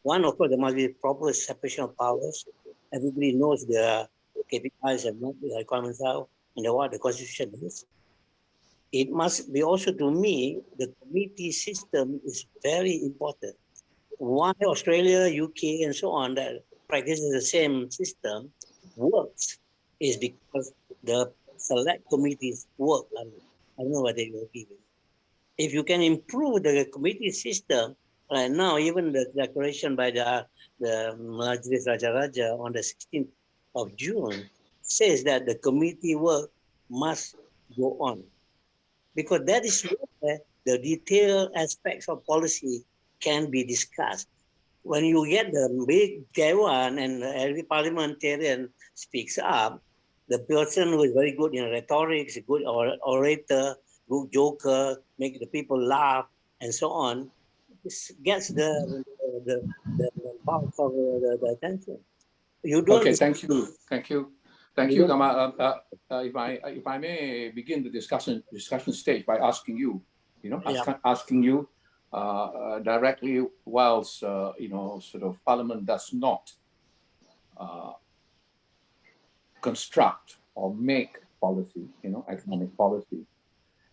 [SPEAKER 11] one, of course, there must be proper separation of powers. Everybody knows the KPIs and what the requirements are and what the constitution is. It must be also, to me, the committee system is very important. Why Australia, UK, and so on that practices the same system works is because the select committees work. I don't know whether you agree with me. If you can improve the committee system, right now, even the declaration by the Majlis Raja on the 16th of June says that the committee work must go on, because that is where the detailed aspects of policy can be discussed. When you get the big Dewan and every parliamentarian speaks up, the person who is very good in rhetoric, a good orator, good joker, make the people laugh, and so on, this gets the bulk of the attention. You don't.
[SPEAKER 8] Okay, thank you, Kamal. If I may begin the discussion stage by asking you, asking you directly, whilst sort of Parliament does not construct or make policy, economic policy,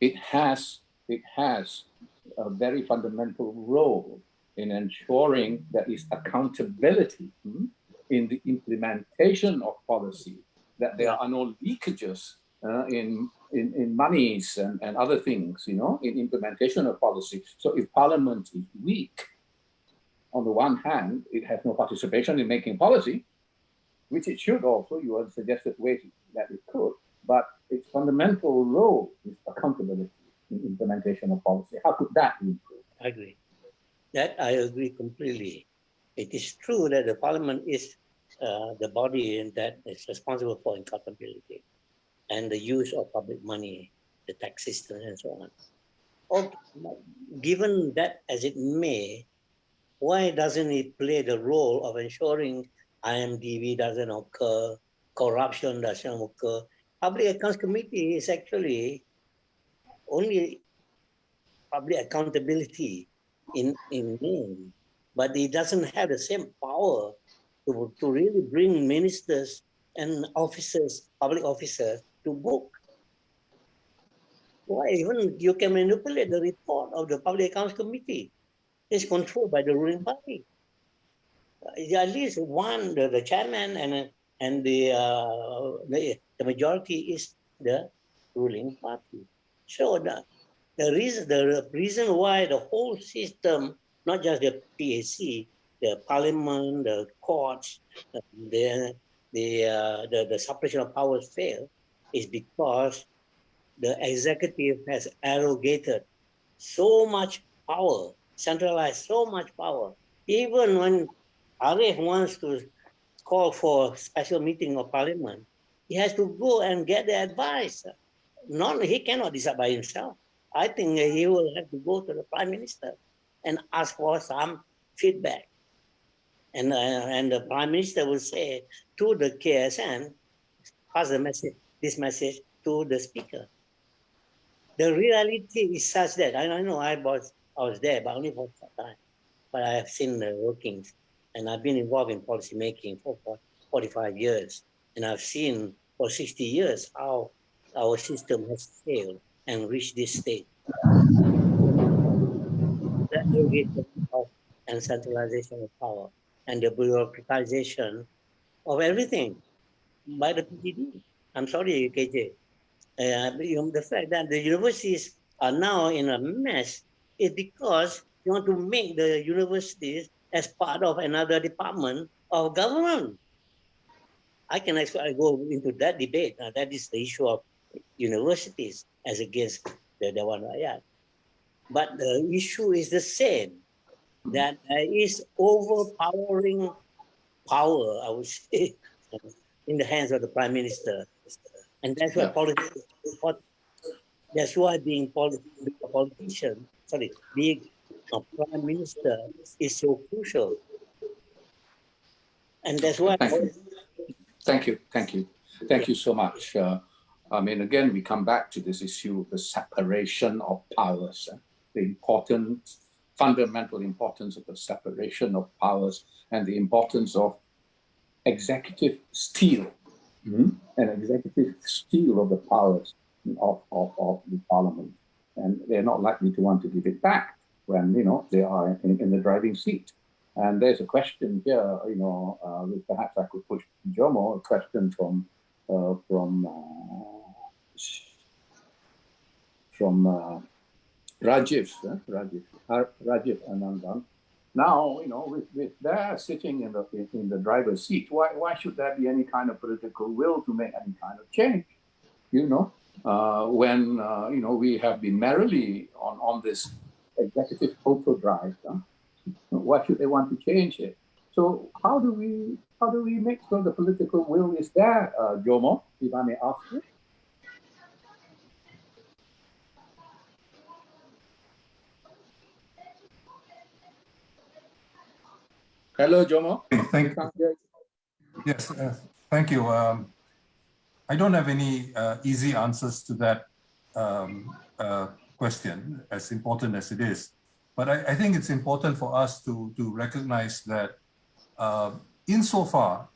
[SPEAKER 8] it has a very fundamental role in ensuring there is accountability in the implementation of policy, that there are no leakages in monies and other things, in implementation of policy. So if Parliament is weak, on the one hand, it has no participation in making policy, which it should also, you have suggested ways that it could, but its fundamental role is accountability in implementation of policy. How could that be improved?
[SPEAKER 11] I agree. That I agree completely. It is true that the Parliament is the body that is responsible for accountability and the use of public money, the tax system, and so on. Okay. Given that as it may, why doesn't it play the role of ensuring IMDb doesn't occur, corruption doesn't occur? Public Accounts Committee is actually only public accountability in name, but it doesn't have the same power to really bring ministers and officers, public officers, to book. Why even you can manipulate the report of the Public Accounts Committee? It's controlled by the ruling party. At least one, the chairman and the majority is the ruling party. So the reason why the whole system, not just the PAC, the parliament, the courts, the separation of powers fail, is because the executive has arrogated so much power, centralized so much power. Even when Arif wants to call for special meeting of parliament, he has to go and get the advice. He cannot decide by himself. I think he will have to go to the Prime Minister and ask for some feedback. And the Prime Minister will say to the KSN, pass this message to the Speaker. The reality is such that I know I was there, but only for some time. But I have seen the workings, and I've been involved in policy making for 45 years, and I've seen for 60 years how our system has failed and reached this state. The aggregation and centralization of power and the bureaucratization of everything by the PDD. I'm sorry, KJ. The fact that the universities are now in a mess is because you want to make the universities as part of another department of government. I can actually go into that debate. That is the issue of universities as against the Dewan Rakyat. But the issue is the same, that there is overpowering power, I would say, in the hands of the Prime Minister. And that's why politics is important. That's why being a politician, being a Prime Minister is so crucial. And that's why...
[SPEAKER 8] Thank you so much. I mean, again, we come back to this issue of the separation of powers, the fundamental importance of the separation of powers and the importance of executive steel and executive steel of the powers of the parliament. And they're not likely to want to give it back when, they are in the driving seat. And there's a question here, which perhaps I could push to Jomo, a question from Rajiv Anandan. Now, with they're sitting in the driver's seat, why should there be any kind of political will to make any kind of change? When we have been merrily on this executive auto drive. Why should they want to change it? So how do we make sure the political will is there, Jomo, if I may ask you? Hello, Jomo.
[SPEAKER 10] Thank you. Yes, thank you. I don't have any easy answers to that question, as important as it is. But I think it's important for us to recognize that insofar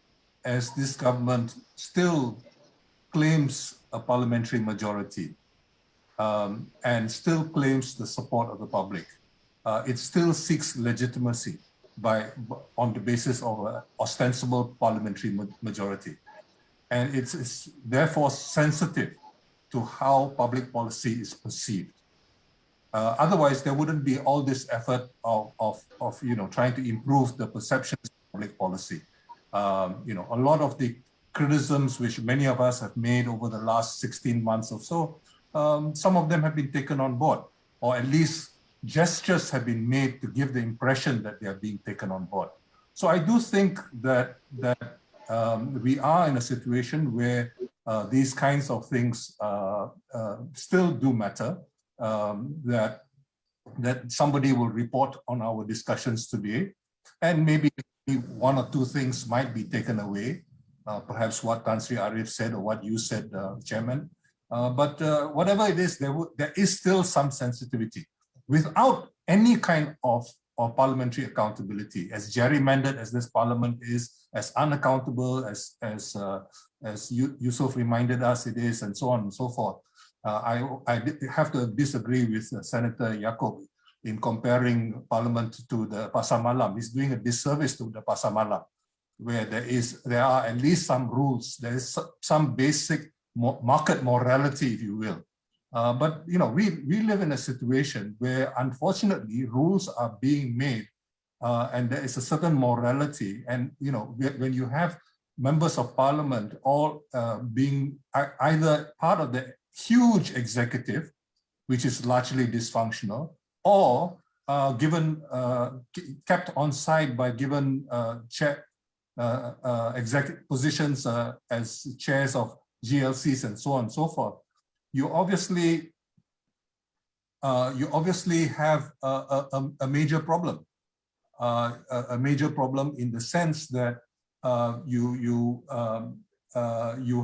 [SPEAKER 10] as this government still claims a parliamentary majority and still claims the support of the public, it still seeks legitimacy on the basis of an ostensible parliamentary majority. And it's therefore sensitive to how public policy is perceived. Otherwise, there wouldn't be all this effort of trying to improve the perceptions of public policy. A lot of the criticisms which many of us have made over the last 16 months or so, some of them have been taken on board, or at least gestures have been made to give the impression that they are being taken on board. So I do think that we are in a situation where these kinds of things still do matter. That somebody will report on our discussions today, and maybe one or two things might be taken away, perhaps what Tan Sri Arif said or what you said, Chairman. But whatever it is, there is still some sensitivity. Without any kind of parliamentary accountability, as gerrymandered as this parliament is, as unaccountable as Yusuf reminded us it is, and so on and so forth, I have to disagree with Senator Yaacob in comparing Parliament to the Pasar Malam. He's doing a disservice to the Pasar Malam, where there are at least some rules. There is some basic market morality, if you will. But we live in a situation where, unfortunately, rules are being made, and there is a certain morality. And when you have members of Parliament all being either part of the huge executive, which is largely dysfunctional, or kept on side by given executive positions as chairs of GLCs and so on and so forth, you obviously have a major problem. A major problem in the sense that you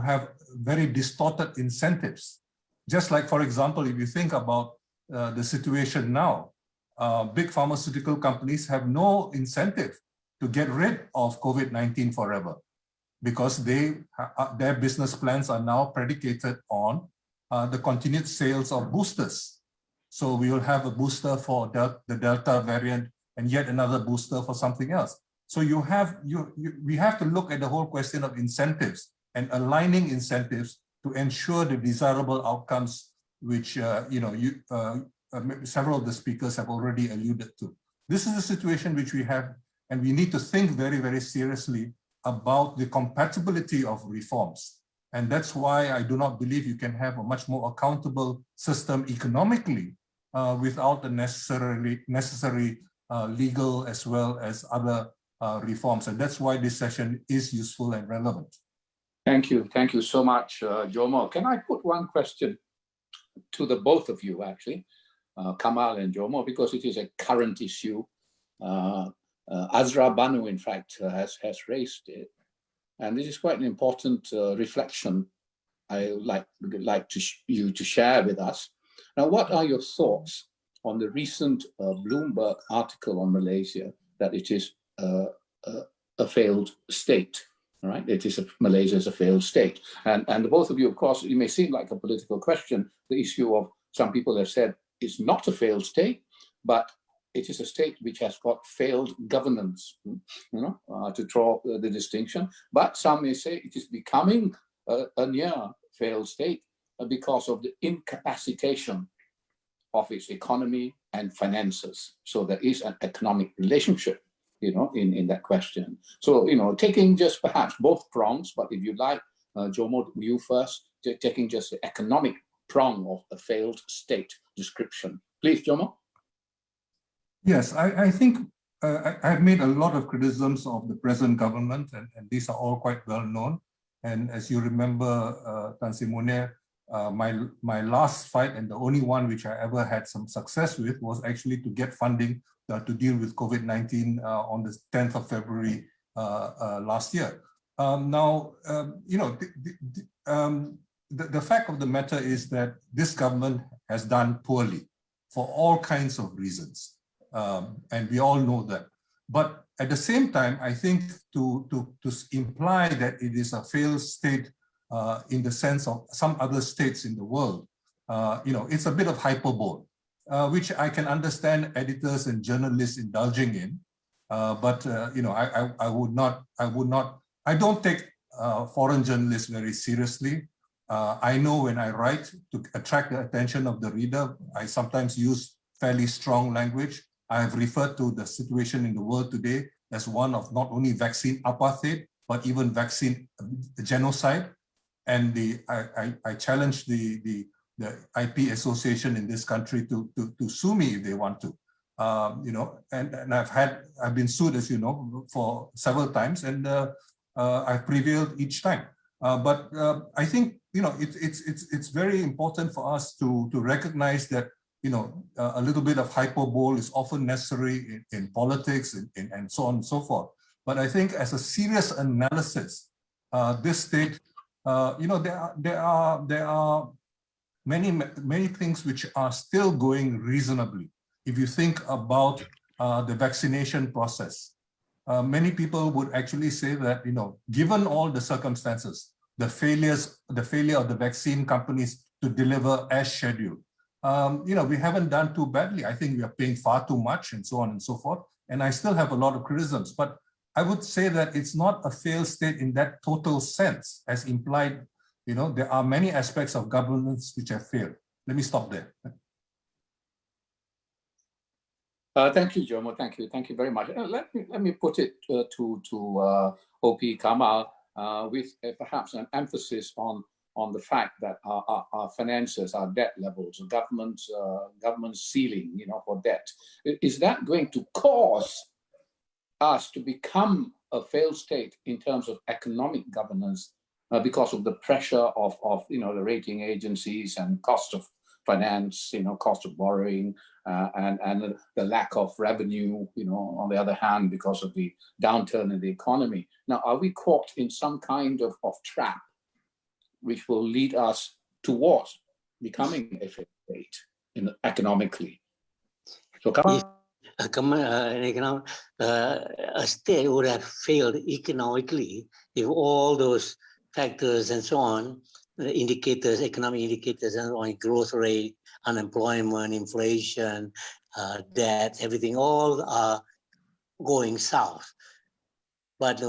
[SPEAKER 10] have very distorted incentives. Just like, for example, if you think about the situation now, big pharmaceutical companies have no incentive to get rid of COVID-19 forever, because their business plans are now predicated on the continued sales of boosters. So we will have a booster for the Delta variant and yet another booster for something else. So we have to look at the whole question of incentives and aligning incentives to ensure the desirable outcomes, which several of the speakers have already alluded to. This is the situation which we have, and we need to think very, very seriously about the compatibility of reforms. And that's why I do not believe you can have a much more accountable system economically without the necessary legal as well as other reforms. And that's why this session is useful and relevant.
[SPEAKER 8] Thank you so much, Jomo. Can I put one question to the both of you, actually, Kamal and Jomo, because it is a current issue. Azra Banu, in fact, has raised it. And this is quite an important reflection I would like you to share with us. Now, what are your thoughts on the recent Bloomberg article on Malaysia, that it is a failed state? Right? Malaysia is a failed state. And the both of you, of course, it may seem like a political question. The issue of, some people have said, it's not a failed state, but it is a state which has got failed governance, to draw the distinction. But some may say it is becoming a near failed state because of the incapacitation of its economy and finances. So there is an economic relationship, in that question. So, taking just perhaps both prongs, but if you like, Jomo, you first, taking just the economic prong of a failed state description. Please, Jomo.
[SPEAKER 10] Yes, I think I've made a lot of criticisms of the present government, and these are all quite well known. And as you remember, Tan Sri Munir, my last fight, and the only one which I ever had some success with, was actually to get funding to deal with COVID-19 on the 10th of February last year. The fact of the matter is that this government has done poorly for all kinds of reasons. And we all know that. But at the same time, I think to imply that it is a failed state in the sense of some other states in the world, it's a bit of hyperbole, which I can understand editors and journalists indulging in. But I don't take foreign journalists very seriously. I know when I write, to attract the attention of the reader, I sometimes use fairly strong language. I have referred to the situation in the world today as one of not only vaccine apartheid, but even vaccine genocide. And I challenge the IP association in this country to sue me if they want to. And I've been sued, as you know, for several times, and I've prevailed each time. But I think it's very important for us to recognize that a little bit of hyperbole is often necessary in politics and so on and so forth. But I think as a serious analysis, this state, there are many things which are still going reasonably. If you think about the vaccination process, many people would actually say that, given all the circumstances, the failure of the vaccine companies to deliver as scheduled. We haven't done too badly. I think we are paying far too much and so on and so forth. And I still have a lot of criticisms, but I would say that it's not a failed state in that total sense as implied. There are many aspects of governance which have failed. Let me stop there.
[SPEAKER 8] Thank you, Jomo. Thank you very much. Let me put it to OP Kamal with perhaps an emphasis on the fact that our finances, our debt levels, government ceiling, for debt, is that going to cause us to become a failed state in terms of economic governance because of the pressure of the rating agencies and cost of finance, cost of borrowing, and the lack of revenue, on the other hand, because of the downturn in the economy. Now, are we caught in some kind of trap which will lead us towards becoming a failed state economically? So,
[SPEAKER 11] a state would have failed economically if all those factors and so on, the indicators, economic indicators, and on growth rate, unemployment, inflation, debt, everything, all are going south. But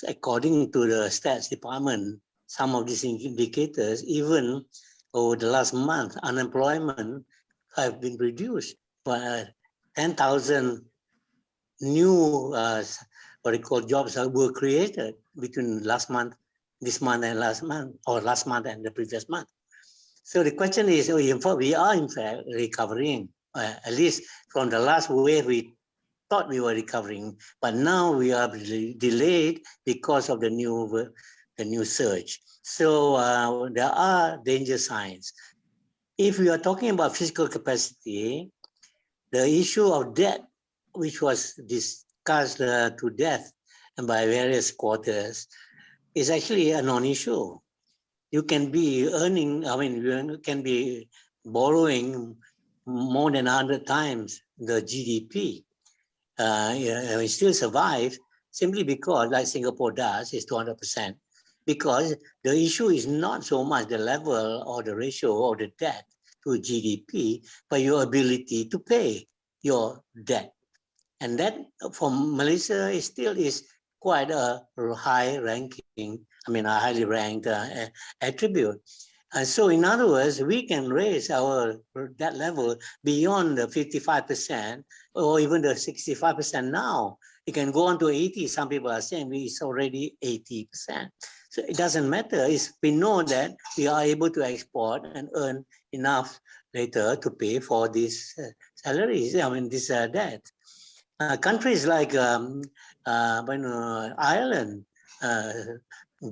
[SPEAKER 11] according to the stats department, some of these indicators, even over the last month, unemployment have been reduced. 10,000 new jobs were created between this month and last month, or last month and the previous month. So the question is, we are in fact recovering, at least from the last wave we thought we were recovering, but now we are delayed because of the new surge. So there are danger signs. If we are talking about physical capacity, the issue of debt, which was discussed to death and by various quarters, is actually a non-issue. You can be earning, you can be borrowing more than 100 times the GDP. We still survive simply because, like Singapore does, is 200%. Because the issue is not so much the level or the ratio of the debt to GDP, but your ability to pay your debt. And that for Malaysia is still quite a high ranking, a highly ranked attribute. And so in other words, we can raise our debt level beyond the 55% or even the 65% now. It can go on to 80. Some people are saying it's already 80%. So it doesn't matter. We know that we are able to export and earn enough later to pay for these salaries, this debt. Countries like Ireland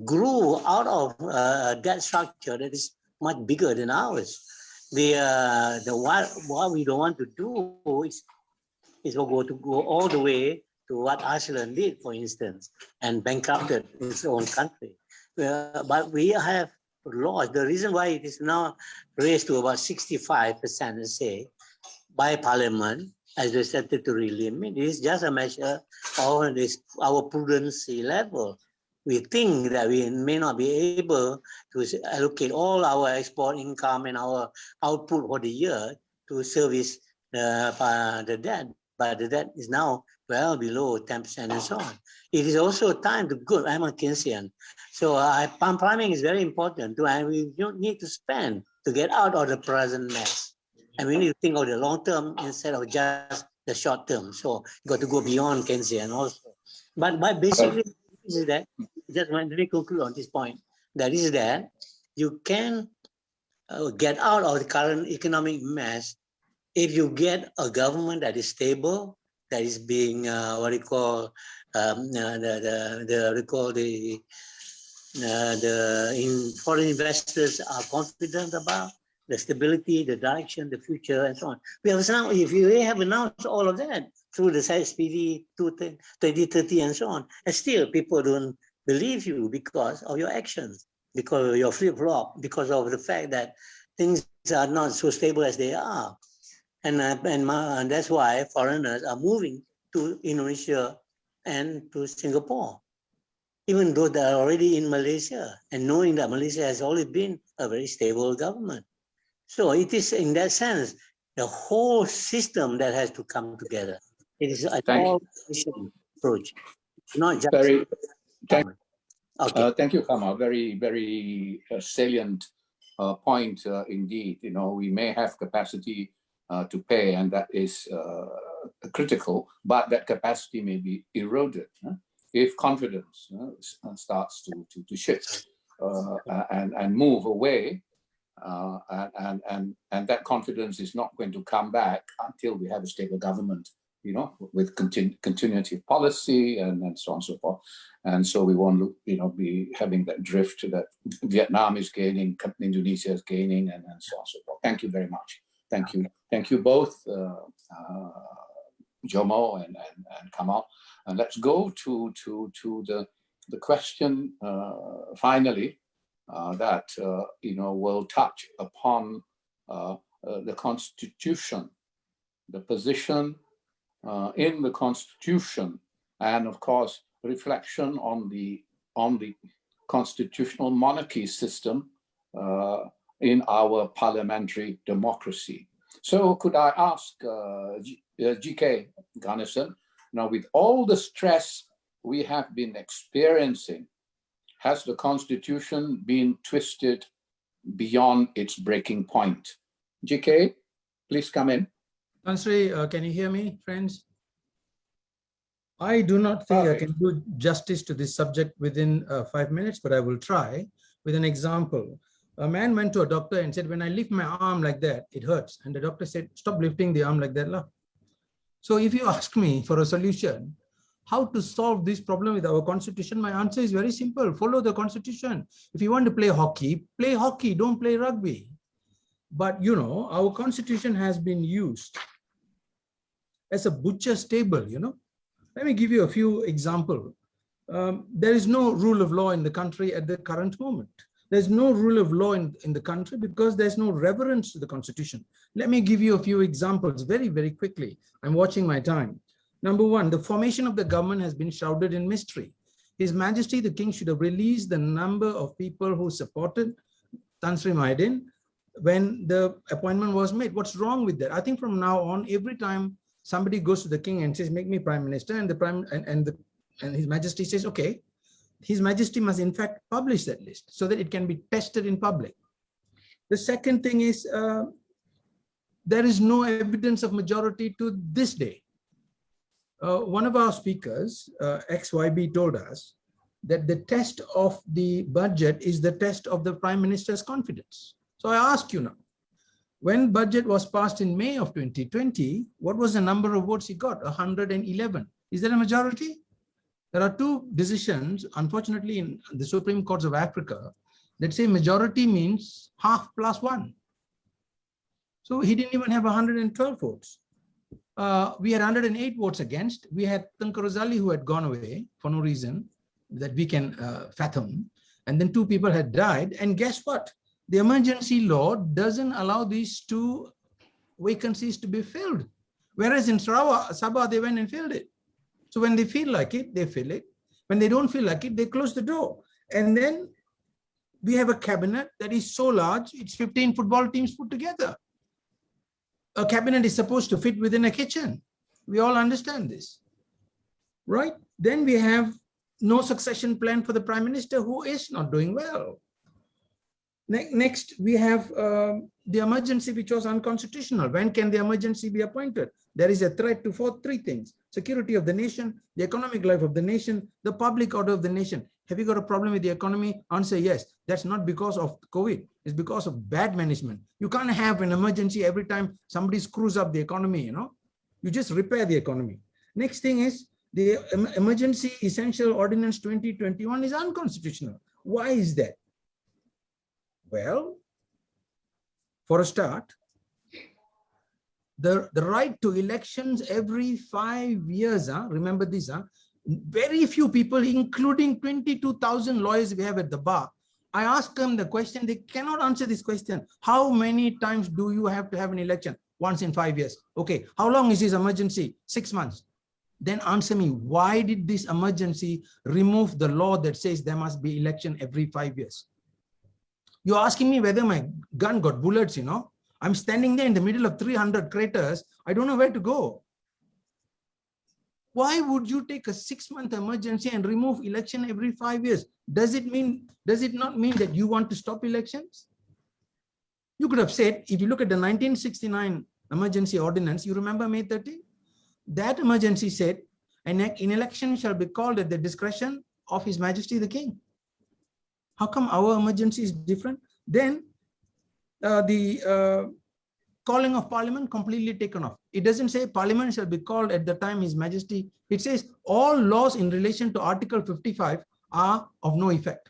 [SPEAKER 11] grew out of a debt structure that is much bigger than ours. What we don't want to do is to go all the way to what Iceland did, for instance, and bankrupted its own country. But we have lost. The reason why it is now raised to about 65%, let's say, by Parliament as the statutory limit is just a measure of our prudency level. We think that we may not be able to allocate all our export income and our output for the year to service the debt, but the debt is now well below 10% and so on. It is also time to go. I'm a Keynesian, so priming is very important. And we don't need to spend to get out of the present mess. And we need to think of the long term instead of just the short term. So you got to go beyond Keynesian also. But basically, is that just want to conclude on this point. That is that you can get out of the current economic mess if you get a government that is stable, that is being foreign investors are confident about the stability, the direction, the future, and so on. If you have announced all of that through the SPD 2030 and so on, and still people don't believe you because of your actions, because of your flip-flop, because of the fact that things are not so stable as they are. And that's why foreigners are moving to Indonesia and to Singapore. even though they are already in Malaysia and knowing that Malaysia has always been a very stable government. So it is in that sense, the whole system that has to come together. It is an all-nation approach, not just...
[SPEAKER 8] Thank you, Kamal. Very, very salient point indeed. You know, we may have capacity to pay, and that is critical, but that capacity may be eroded if confidence starts to shift and move away, and that confidence is not going to come back until we have a stable government, you know, with continuity of policy and so on and so forth. And so we won't, you know, be having that drift that Vietnam is gaining, Indonesia is gaining, and so on and so forth. Thank you very much. Thank you. Thank you both, Jomo and Kamal. And let's go to the question finally that you know, will touch upon the Constitution, the position in the Constitution, and of course reflection on the constitutional monarchy system in our parliamentary democracy. So could I ask GK Ganesan, now with all the stress we have been experiencing, has the Constitution been twisted beyond its breaking point? GK, please come in.
[SPEAKER 12] Tan Sri, can you hear me, friends? I do not think I can do justice to this subject within 5 minutes, but I will try with an example. A man went to a doctor and said, when I lift my arm like that, it hurts. And the doctor said, stop lifting the arm like that. La. So if you ask me for a solution, how to solve this problem with our constitution, my answer is very simple. Follow the constitution. If you want to play hockey, don't play rugby. But you know, our constitution has been used as a butcher's table, you know. Let me give you a few examples. There is no rule of law in the country at the current moment. There's no rule of law in the country because there's no reverence to the constitution. Let me give you a few examples very, very quickly. I'm watching my time. Number one, the formation of the government has been shrouded in mystery. His Majesty the King should have released the number of people who supported Tan Sri Mahyidin when the appointment was made. What's wrong with that? I think from now on, every time somebody goes to the king and says, make me prime minister, and His Majesty says, okay, His Majesty must in fact publish that list so that it can be tested in public. The second thing is, there is no evidence of majority to this day. One of our speakers, XYB, told us that the test of the budget is the test of the Prime Minister's confidence. So I ask you now, when budget was passed in May of 2020, what was the number of votes he got? 111. Is there a majority? There are two decisions, unfortunately, in the Supreme Courts of Africa that say majority means half plus one. So he didn't even have 112 votes. We had 108 votes against. We had Tengku Razali who had gone away for no reason that we can fathom. And then two people had died. And guess what? The emergency law doesn't allow these two vacancies to be filled. Whereas in Sabah, they went and filled it. So when they feel like it, they fill it. When they don't feel like it, they close the door. And then we have a cabinet that is so large, it's 15 football teams put together. A cabinet is supposed to fit within a kitchen. We all understand this, right? Then we have no succession plan for the Prime Minister who is not doing well. Next, we have the emergency, which was unconstitutional. When can the emergency be appointed? There is a threat to three things: security of the nation, the economic life of the nation, the public order of the nation. Have you got a problem with the economy? Answer yes. That's not because of COVID. It's because of bad management. You can't have an emergency every time somebody screws up the economy, you know. You just repair the economy. Next thing is the Emergency Essential Ordinance 2021 is unconstitutional. Why is that? Well, for a start, the right to elections every 5 years, remember this, very few people, including 22,000 lawyers we have at the bar, I ask them the question, they cannot answer this question. How many times do you have to have an election? Once in 5 years. Okay, how long is this emergency? 6 months. then answer me, why did this emergency remove the law that says there must be election every 5 years? You're asking me whether my gun got bullets, you know. I'm standing there in the middle of 300 craters. I don't know where to go. Why would you take a 6-month emergency and remove election every 5 years? Does it not mean that you want to stop elections? You could have said, if you look at the 1969 emergency ordinance, you remember May 30? That emergency said, an election shall be called at the discretion of His Majesty the King. How come our emergency is different? Then the calling of Parliament completely taken off. It doesn't say Parliament shall be called at the time His Majesty. It says all laws in relation to Article 55 are of no effect.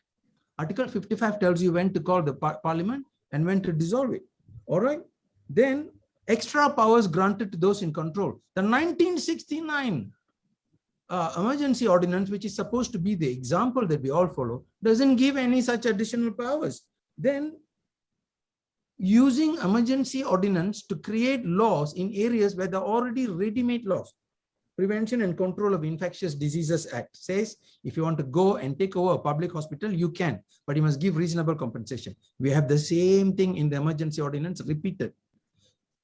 [SPEAKER 12] Article 55 tells you when to call the Parliament and when to dissolve it. All right. Then extra powers granted to those in control. The 1969 emergency ordinance, which is supposed to be the example that we all follow, doesn't give any such additional powers. Then using emergency ordinance to create laws in areas where there are already ready-made laws. Prevention and Control of Infectious Diseases Act says if you want to go and take over a public hospital, you can, but you must give reasonable compensation. We have the same thing in the emergency ordinance repeated.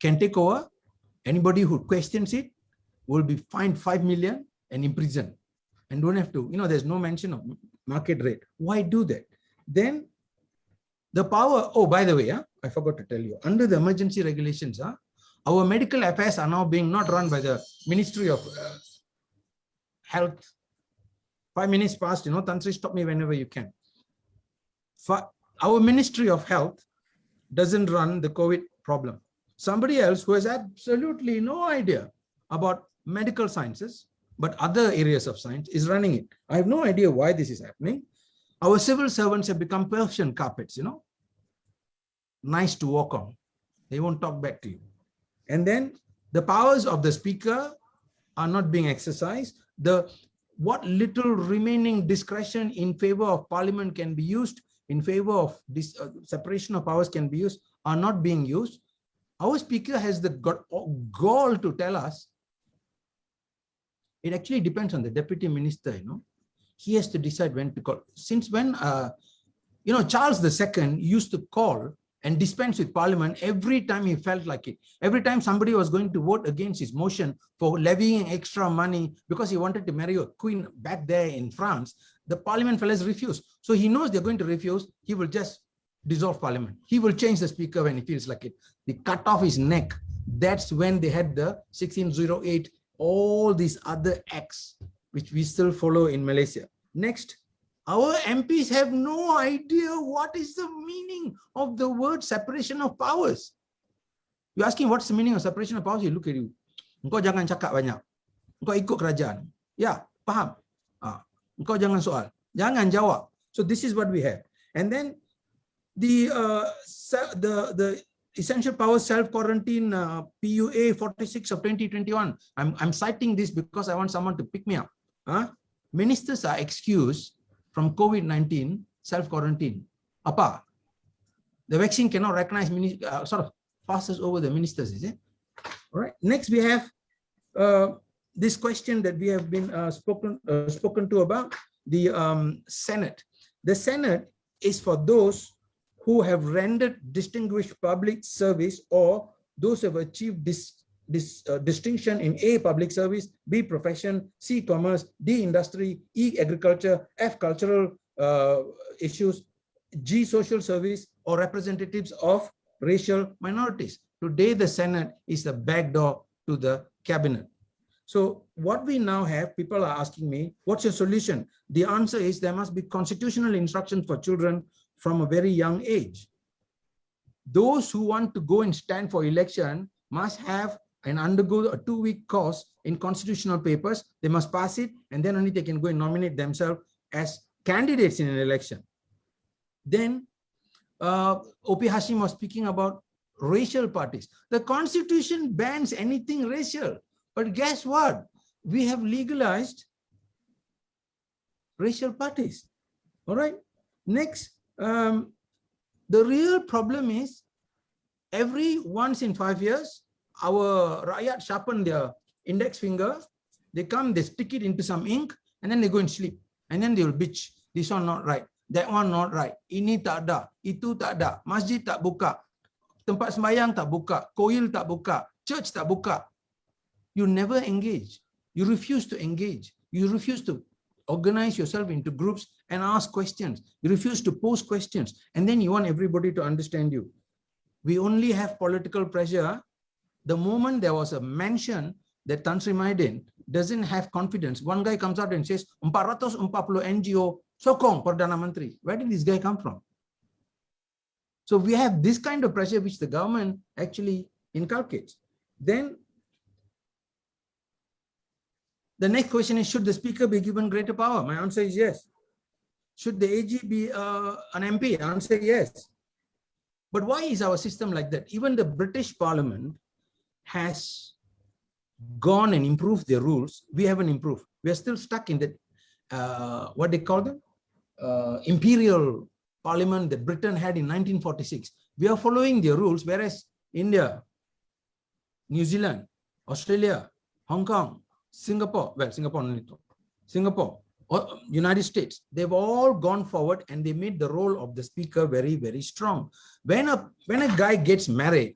[SPEAKER 12] Can take over, anybody who questions it will be fined 5 million and imprisoned, and don't have to, you know, there's no mention of market rate. Why do that? Then the power, oh, by the way, I forgot to tell you, under the emergency regulations, our medical affairs are now being not run by the Ministry of Health. 5 minutes past, you know, Tansri, stop me whenever you can. Our Ministry of Health doesn't run the COVID problem. Somebody else who has absolutely no idea about medical sciences, but other areas of science is running it. I have no idea why this is happening. Our civil servants have become Persian carpets, you know, nice to walk on. They won't talk back to you. And then the powers of the speaker are not being exercised. What little remaining discretion in favor of Parliament can be used, in favor of this separation of powers can be used, are not being used. Our speaker has the gall to tell us it actually depends on the deputy minister, you know. He has to decide when to call. Since when, you know, Charles II used to call and dispense with Parliament every time he felt like it. Every time somebody was going to vote against his motion for levying extra money because he wanted to marry a queen back there in France, the Parliament fellows refused. So he knows they're going to refuse. He will just dissolve Parliament. He will change the speaker when he feels like it. They cut off his neck. That's when they had the 1608, all these other acts, which we still follow in Malaysia. Next, our MPs have no idea what is the meaning of the word separation of powers. You're asking what's the meaning of separation of powers? You look at you. Engkau jangan cakap banyak. Engkau ikut kerajaan. Ya, faham. Engkau jangan soal. Jangan jawab. So this is what we have. And then the Essential Powers Self-Quarantine PUA 46 of 2021. I'm citing this because I want someone to pick me up. Ministers are excused from COVID-19 self-quarantine. Apa? The vaccine cannot recognize, sort of passes over the ministers, is it? All right. Next, we have this question that we have been spoken to about the Senate. The Senate is for those who have rendered distinguished public service or those who have achieved distinction in A, public service, B, profession, C, commerce, D, industry, E, agriculture, F, cultural issues, G, social service, or representatives of racial minorities. Today, the Senate is the backdoor to the cabinet. So what we now have, people are asking me, what's your solution? The answer is there must be constitutional instructions for children from a very young age. Those who want to go and stand for election must have and undergo a 2-week course in constitutional papers. They must pass it, and then only they can go and nominate themselves as candidates in an election. Then O.P. Hashim was speaking about racial parties. The constitution bans anything racial, but guess what? We have legalized racial parties. All right. Next, the real problem is every once in 5 years, our rakyat sharpen their index finger They come, they stick it into some ink, and then they go and sleep. And then they will bitch. This one not right. That one not right. Ini tak ada. Itu tak ada. Masjid tak buka. Tempat sembahyang tak buka. Koil tak buka. Church tak buka. You never engage. You refuse to engage. You refuse to organize yourself into groups and ask questions. You refuse to pose questions. And then you want everybody to understand you. We only have political pressure. The moment there was a mention that Tan Sri Mahyudin doesn't have confidence, one guy comes out and says, 440 NGO sokong Perdana Menteri. Where did this guy come from? So we have this kind of pressure which the government actually inculcates. Then the next question is, should the speaker be given greater power? My answer is yes. Should the AG be an MP? Answer yes. But why is our system like that? Even the British Parliament has gone and improved their rules. We haven't improved. We are still stuck in that, what they call them? Imperial Parliament that Britain had in 1946. We are following their rules, whereas India, New Zealand, Australia, Hong Kong, Singapore, well, Singapore, or United States, they've all gone forward and they made the role of the speaker very, very strong. When a guy gets married,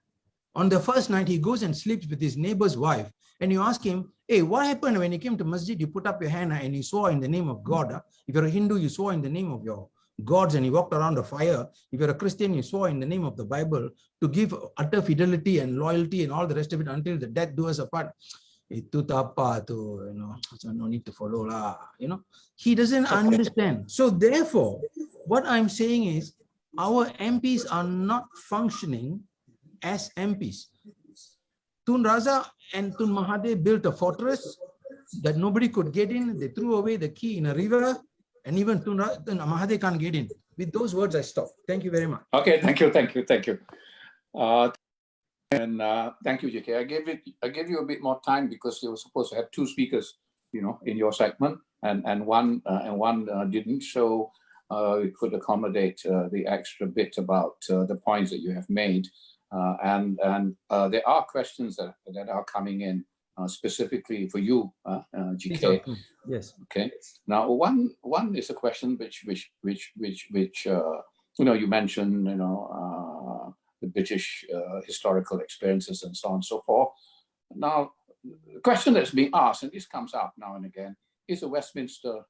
[SPEAKER 12] on the first night, he goes and sleeps with his neighbor's wife, and you ask him, hey, what happened when you came to masjid? You put up your hand and you swore in the name of God. If you're a Hindu, you swore in the name of your gods and you walked around the fire. If you're a Christian, you swore in the name of the Bible to give utter fidelity and loyalty and all the rest of it until the death do us apart. Itu apa tu, you know, so no need to follow lah, you know. He doesn't understand. So therefore, what I'm saying is our MPs are not functioning as MPs. Tun Raza and Tun Mahathir built a fortress that nobody could get in. They threw away the key in a river, and even Tun Mahathir can't get in. With those words, I stop. Thank you very much.
[SPEAKER 8] Okay, thank you. Thank you. Thank you, JK. I gave you a bit more time because you were supposed to have two speakers, you know, in your segment, and one didn't. So we could accommodate the extra bit about the points that you have made. There are questions that are coming in specifically for you, GK.
[SPEAKER 12] Yes.
[SPEAKER 8] Okay. Now, one is a question which you know, you mentioned, you know, the British historical experiences and so on and so forth. Now, the question that's being asked, and this comes up now and again, is a Westminster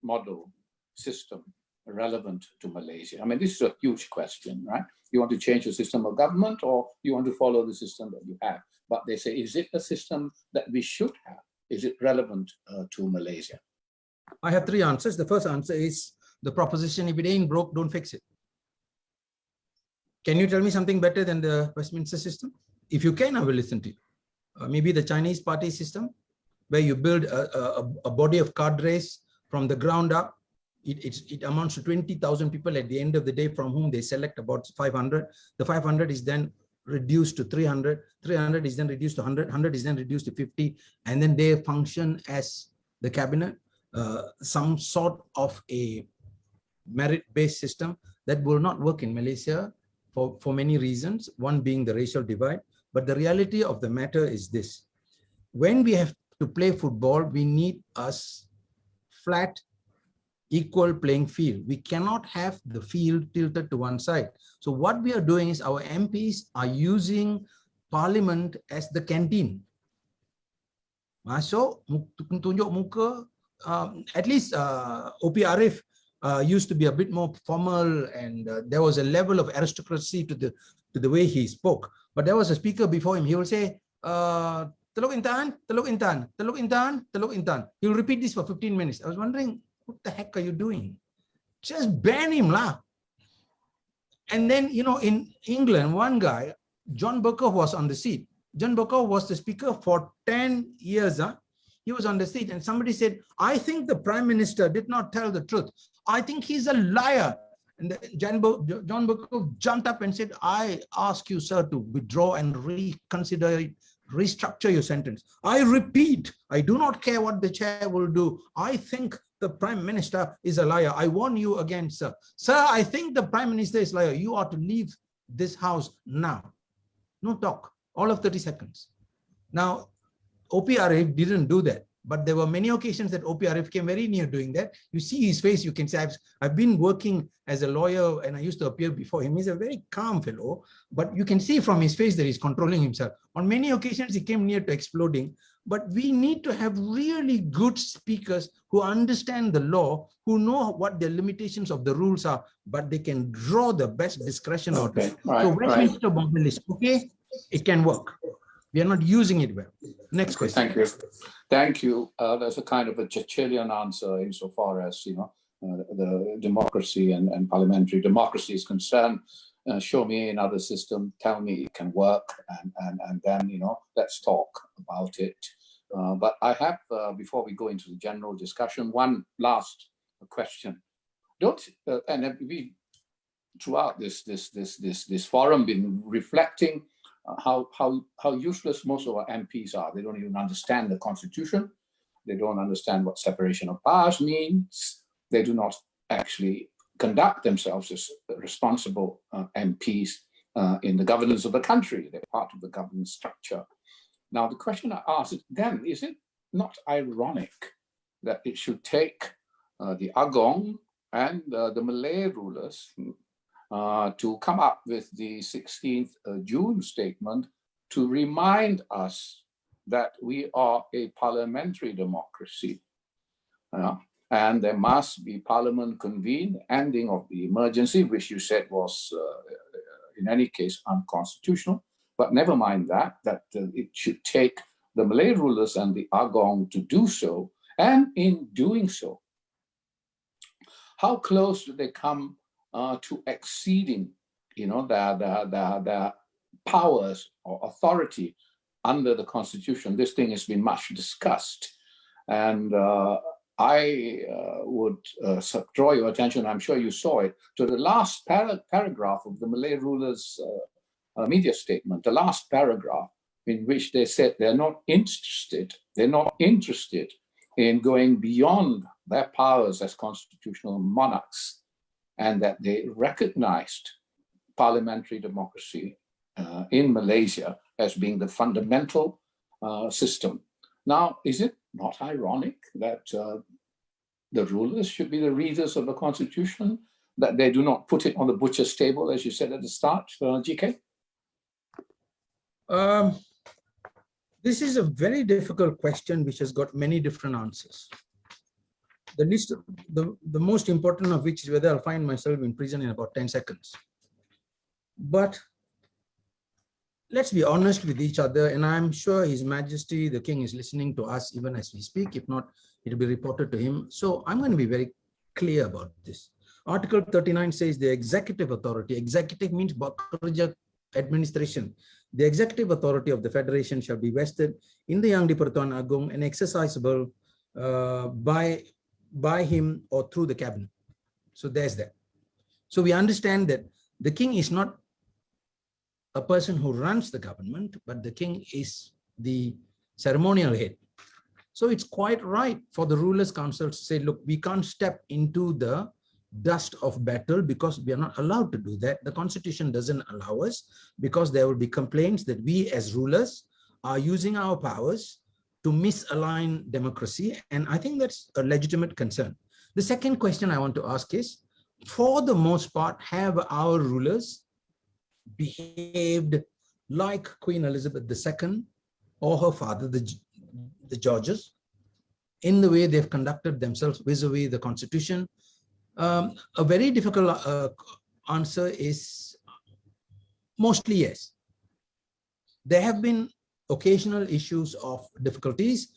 [SPEAKER 8] model system relevant to Malaysia? I mean, this is a huge question, right? You want to change the system of government, or you want to follow the system that you have? But they say, is it a system that we should have? Is it relevant to Malaysia?
[SPEAKER 12] I have three answers. The first answer is the proposition, if it ain't broke, don't fix it. Can you tell me something better than the Westminster system? If you can, I will listen to you. Maybe the Chinese party system, where you build a body of cadres from the ground up. It amounts to 20,000 people at the end of the day, from whom they select about 500. The 500 is then reduced to 300. 300 is then reduced to 100. 100 is then reduced to 50. And then they function as the cabinet, some sort of a merit-based system that will not work in Malaysia for many reasons, one being the racial divide. But the reality of the matter is this. When we have to play football, we need a flat, equal playing field. We cannot have the field tilted to one side. So what we are doing is our MPs are using Parliament as the canteen. Masuk, tunjuk muka, at least OP Arif used to be a bit more formal, and there was a level of aristocracy to the way he spoke. But there was a speaker before him. He will say, Teluk Intan, Teluk Intan, Teluk Intan, Teluk Intan. He'll repeat this for 15 minutes. I was wondering, what the heck are you doing? Just ban him lah. And then, you know, in England, one guy, John Burke was on the seat. John Burke was the speaker for 10 years. He was on the seat, and somebody said, I think the Prime Minister did not tell the truth. I think he's a liar. And John Burke jumped up and said, I ask you, sir, to withdraw and reconsider it, restructure your sentence. I repeat, I do not care what the chair will do. I think the Prime Minister is a liar. I warn you again, sir. Sir, I think the Prime Minister is a liar. You are to leave this house now. No talk. All of 30 seconds. Now, OP Arif didn't do that. But there were many occasions that OPRF came very near doing that. You see his face, you can say, I've been working as a lawyer and I used to appear before him. He's a very calm fellow, but you can see from his face that he's controlling himself. On many occasions, he came near to exploding. But we need to have really good speakers who understand the law, who know what the limitations of the rules are, but they can draw the best discretion out of it. So Westminster model is okay, it can work. We are not using it well. Next question.
[SPEAKER 8] Thank you. Thank you. There's a kind of a Churchillian answer insofar as, the democracy and parliamentary democracy is concerned. Show me another system, tell me it can work, and then, let's talk about it. But I have, before we go into the general discussion, one last question. And we, throughout this forum, been reflecting how useless most of our MPs are. They don't even understand the Constitution. They don't understand what separation of powers means. They do not actually conduct themselves as responsible MPs in the governance of the country. They're part of the governance structure. Now, the question I ask then, is it not ironic that it should take the Agong and the Malay rulers to come up with the 16th June statement to remind us that we are a parliamentary democracy, and there must be parliament convened, ending of the emergency, which you said was in any case unconstitutional, but never mind that it should take the Malay rulers and the Agong to do so, and in doing so, how close do they come to exceeding, their powers or authority under the Constitution? This thing has been much discussed, and I would draw your attention, I'm sure you saw it, to the last paragraph of the Malay rulers' media statement, the last paragraph in which they said they're not interested in going beyond their powers as constitutional monarchs, and that they recognized parliamentary democracy in Malaysia as being the fundamental system. Now, is it not ironic that the rulers should be the readers of the Constitution, that they do not put it on the butcher's table, as you said at the start, GK?
[SPEAKER 12] This is a very difficult question which has got many different answers. The most important of which is whether I'll find myself in prison in about 10 seconds. But let's be honest with each other, and I'm sure His Majesty, the King, is listening to us even as we speak. If not, it'll be reported to him. So I'm going to be very clear about this. Article 39 says the executive authority, executive means administration. The executive authority of the Federation shall be vested in the Yang di-Pertuan Agong and exercisable by him or through the cabinet. So there's that. So we understand that the king is not a person who runs the government, but the king is the ceremonial head. So it's quite right for the rulers' council to say, look, we can't step into the dust of battle because we are not allowed to do that. The Constitution doesn't allow us, because there will be complaints that we as rulers are using our powers to misalign democracy. And I think that's a legitimate concern. The second question I want to ask is, for the most part, have our rulers behaved like Queen Elizabeth II or her father, the Georges, in the way they've conducted themselves vis-a-vis the Constitution? A very difficult answer is mostly yes. There have been occasional issues of difficulties,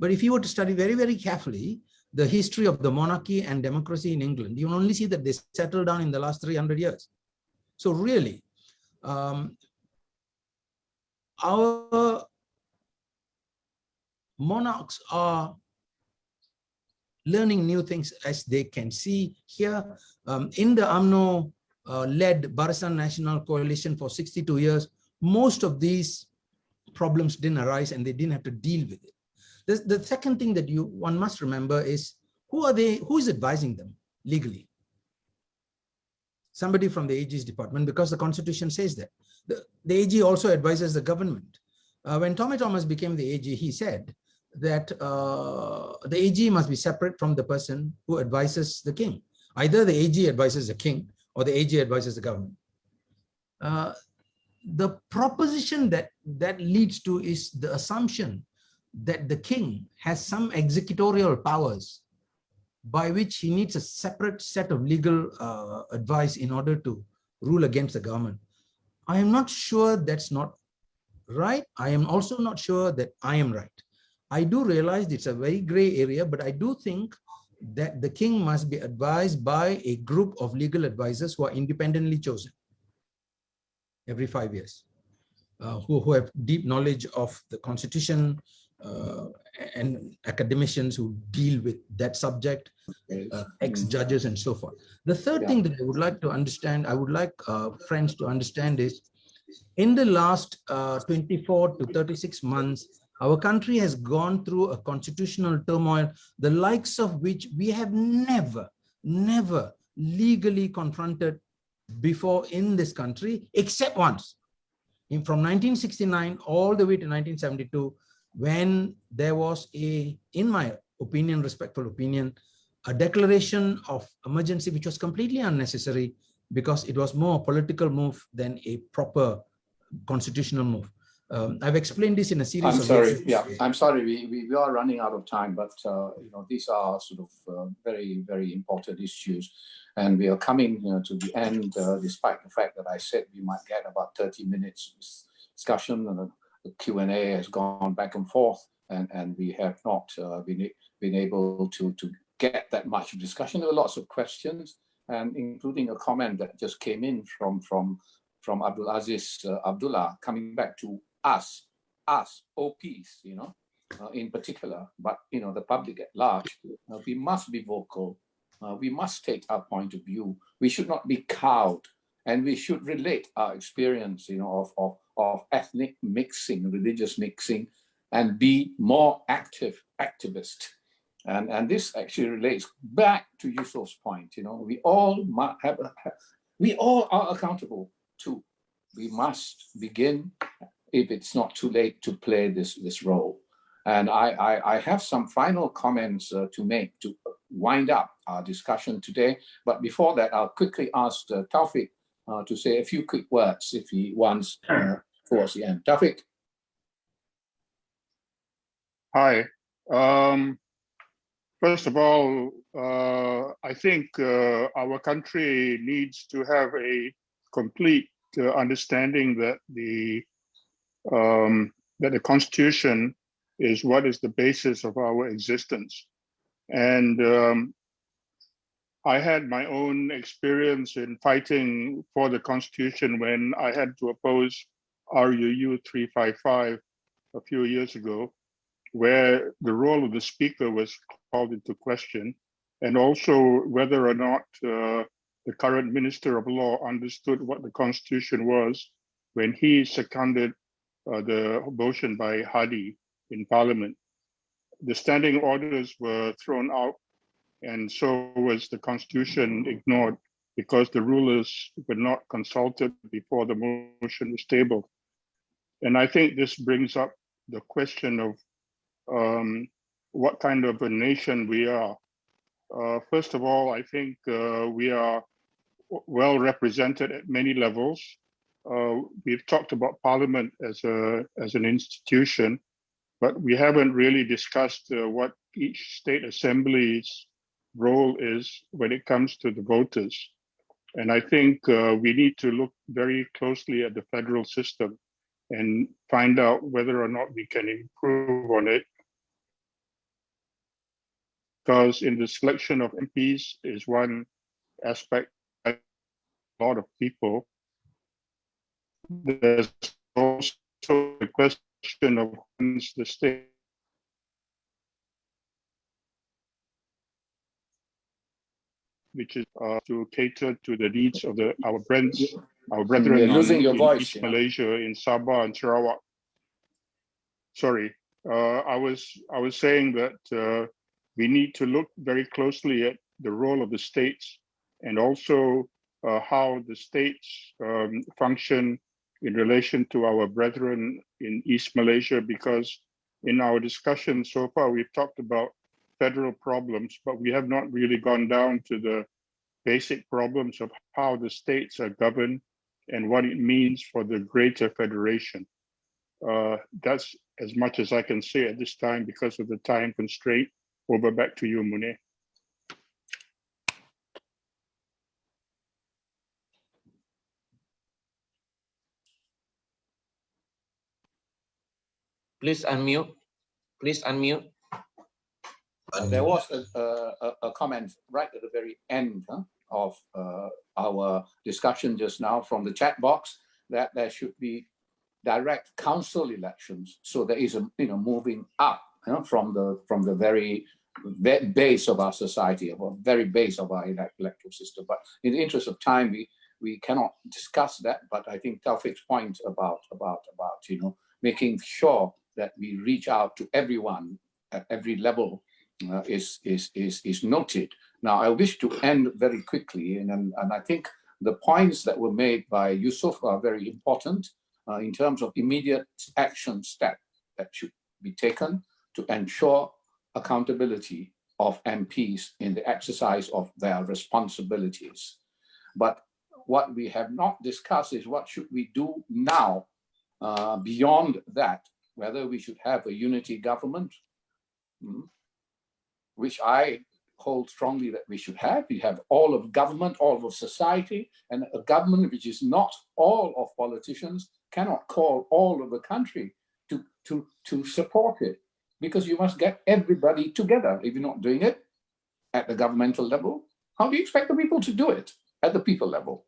[SPEAKER 12] but if you were to study very, very carefully the history of the monarchy and democracy in England, you will only see that they settled down in the last 300 years. So really, our monarchs are learning new things as they can see here. In the UMNO-led Barisan National Coalition for 62 years, most of these problems didn't arise and they didn't have to deal with it. The second thing that one must remember is, who is advising them legally? Somebody from the AG's department, because the Constitution says that. The AG also advises the government. When Tommy Thomas became the AG, he said that the AG must be separate from the person who advises the king. Either the AG advises the king or the AG advises the government. The proposition that leads to is the assumption that the king has some executorial powers by which he needs a separate set of legal advice in order to rule against the government. I am not sure that's not right. I am also not sure that I am right. I do realize it's a very gray area, but I do think that the king must be advised by a group of legal advisors who are independently chosen every 5 years, who have deep knowledge of the constitution, and academicians who deal with that subject, ex-judges and so forth. The third thing that I would like to understand, I would like friends to understand is, in the last 24 to 36 months, our country has gone through a constitutional turmoil, the likes of which we have never legally confronted before in this country, except once. From 1969 all the way to 1972, when there was a, in my opinion, respectful opinion, a declaration of emergency, which was completely unnecessary because it was more a political move than a proper constitutional move. I've explained this in a series of
[SPEAKER 8] sorry, I'm sorry, we are running out of time, but you know, these are sort of very, very important issues. And we are coming to the end, despite the fact that I said we might get about 30 minutes discussion, and the Q&A has gone back and forth, and we have not been able to get that much discussion. There were lots of questions, and including a comment that just came in from Abdul Aziz Abdullah, coming back to us, OPs, you know, in particular, but you know, the public at large. We must be vocal. We must take our point of view. We should not be cowed, and we should relate our experience, you know, of ethnic mixing, religious mixing, and be more activist. And this actually relates back to Yusuf's point. You know, we all are accountable too. We must begin, if it's not too late, to play this role. And I have some final comments to make to wind up our discussion today. But before that, I'll quickly ask Tawfik to say a few quick words if he wants towards the end. Tawfik.
[SPEAKER 13] Hi. First of all, I think our country needs to have a complete understanding that the Constitution is what is the basis of our existence. And I had my own experience in fighting for the Constitution when I had to oppose RUU 355 a few years ago, where the role of the speaker was called into question, and also whether or not the current Minister of Law understood what the Constitution was when he seconded the motion by Hadi in Parliament. The standing orders were thrown out, and so was the Constitution ignored because the rulers were not consulted before the motion was tabled. And I think this brings up the question of what kind of a nation we are. First of all, I think we are well represented at many levels. We've talked about Parliament as an institution, but we haven't really discussed what each state assembly's role is when it comes to the voters. And I think we need to look very closely at the federal system and find out whether or not we can improve on it. Because in the selection of MPs is one aspect, a lot of people. There's also the question of when's the state which is to cater to the needs of our brethren in East Malaysia, in Sabah and Sarawak. Sorry, I was saying that we need to look very closely at the role of the states and also how the states function in relation to our brethren in East Malaysia, because in our discussion so far, we've talked about federal problems, but we have not really gone down to the basic problems of how the states are governed and what it means for the greater federation. That's as much as I can say at this time because of the time constraint. Over back to you, Munir.
[SPEAKER 4] Please unmute. Please unmute.
[SPEAKER 8] There was a comment right at the very end of our discussion just now from the chat box that there should be direct council elections. So there is a moving up from the very base of our society, or very base of our electoral system. But in the interest of time, we cannot discuss that. But I think Tawfik's point about making sure that we reach out to everyone at every level is noted. Now, I wish to end very quickly, and I think the points that were made by Yusuf are very important in terms of immediate action step that should be taken to ensure accountability of MPs in the exercise of their responsibilities. But what we have not discussed is what should we do now beyond that, whether we should have a unity government, which I hold strongly that we should have. We have all of government, all of society, and a government which is not all of politicians cannot call all of the country to support it, because you must get everybody together. If you're not doing it at the governmental level, how do you expect the people to do it at the people level?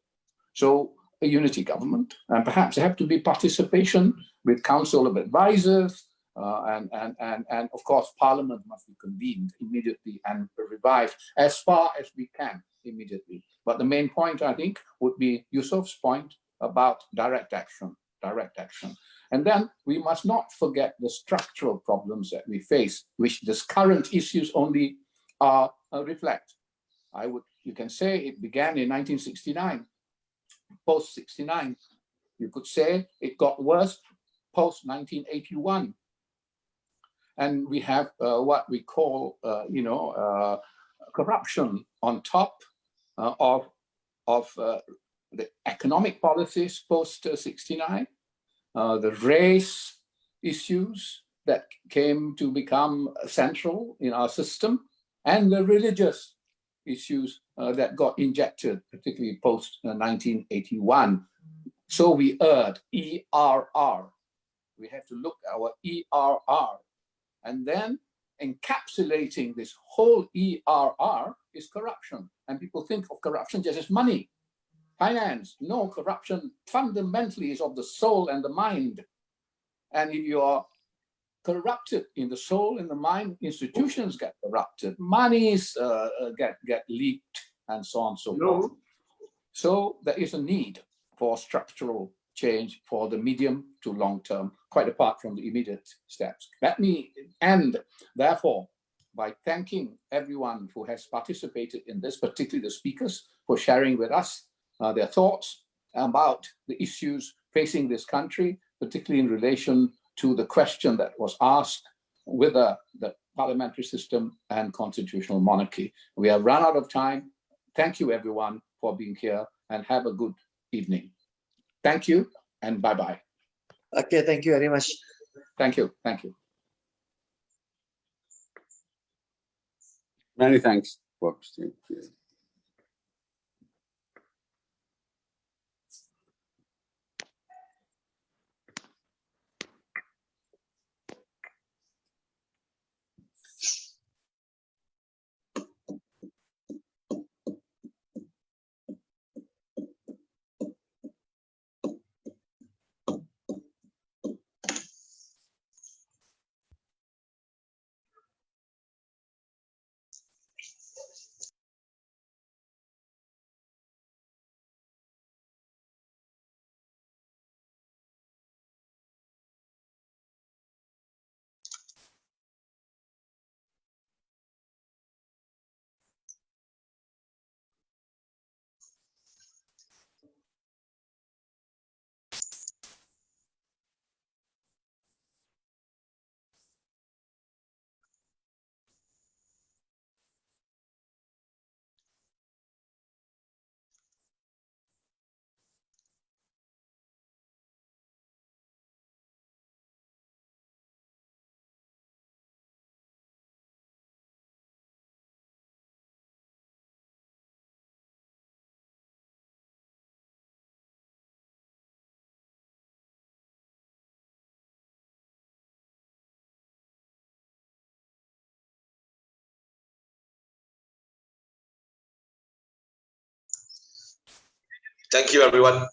[SPEAKER 8] So a unity government, and perhaps there have to be participation with council of advisors, and of course, Parliament must be convened immediately and revived as far as we can immediately. But the main point, I think, would be Yusuf's point about direct action. And then we must not forget the structural problems that we face, which this current issues only reflect. You can say it began in 1969, post 69. You could say it got worse post 1981. And we have what we call, corruption on top of the economic policies post 69, the race issues that came to become central in our system, and the religious issues that got injected, particularly post 1981. So we erred, ERR. We have to look at our ERR. And then encapsulating this whole ERR is corruption. And people think of corruption just as money, finance. No, corruption fundamentally is of the soul and the mind. And if you are corrupted in the soul and the mind, institutions get corrupted, monies get leaked, and so on and so forth. So there is a need for structural change for the medium to long term, quite apart from the immediate steps. Let me end, therefore, by thanking everyone who has participated in this, particularly the speakers, for sharing with us their thoughts about the issues facing this country, particularly in relation to the question that was asked, whether the parliamentary system and constitutional monarchy. We have run out of time. Thank you, everyone, for being here, and have a good evening. Thank you, and bye-bye.
[SPEAKER 4] Okay, thank you very much.
[SPEAKER 8] Thank you.
[SPEAKER 7] Many thanks, folks.
[SPEAKER 6] Thank you, everyone.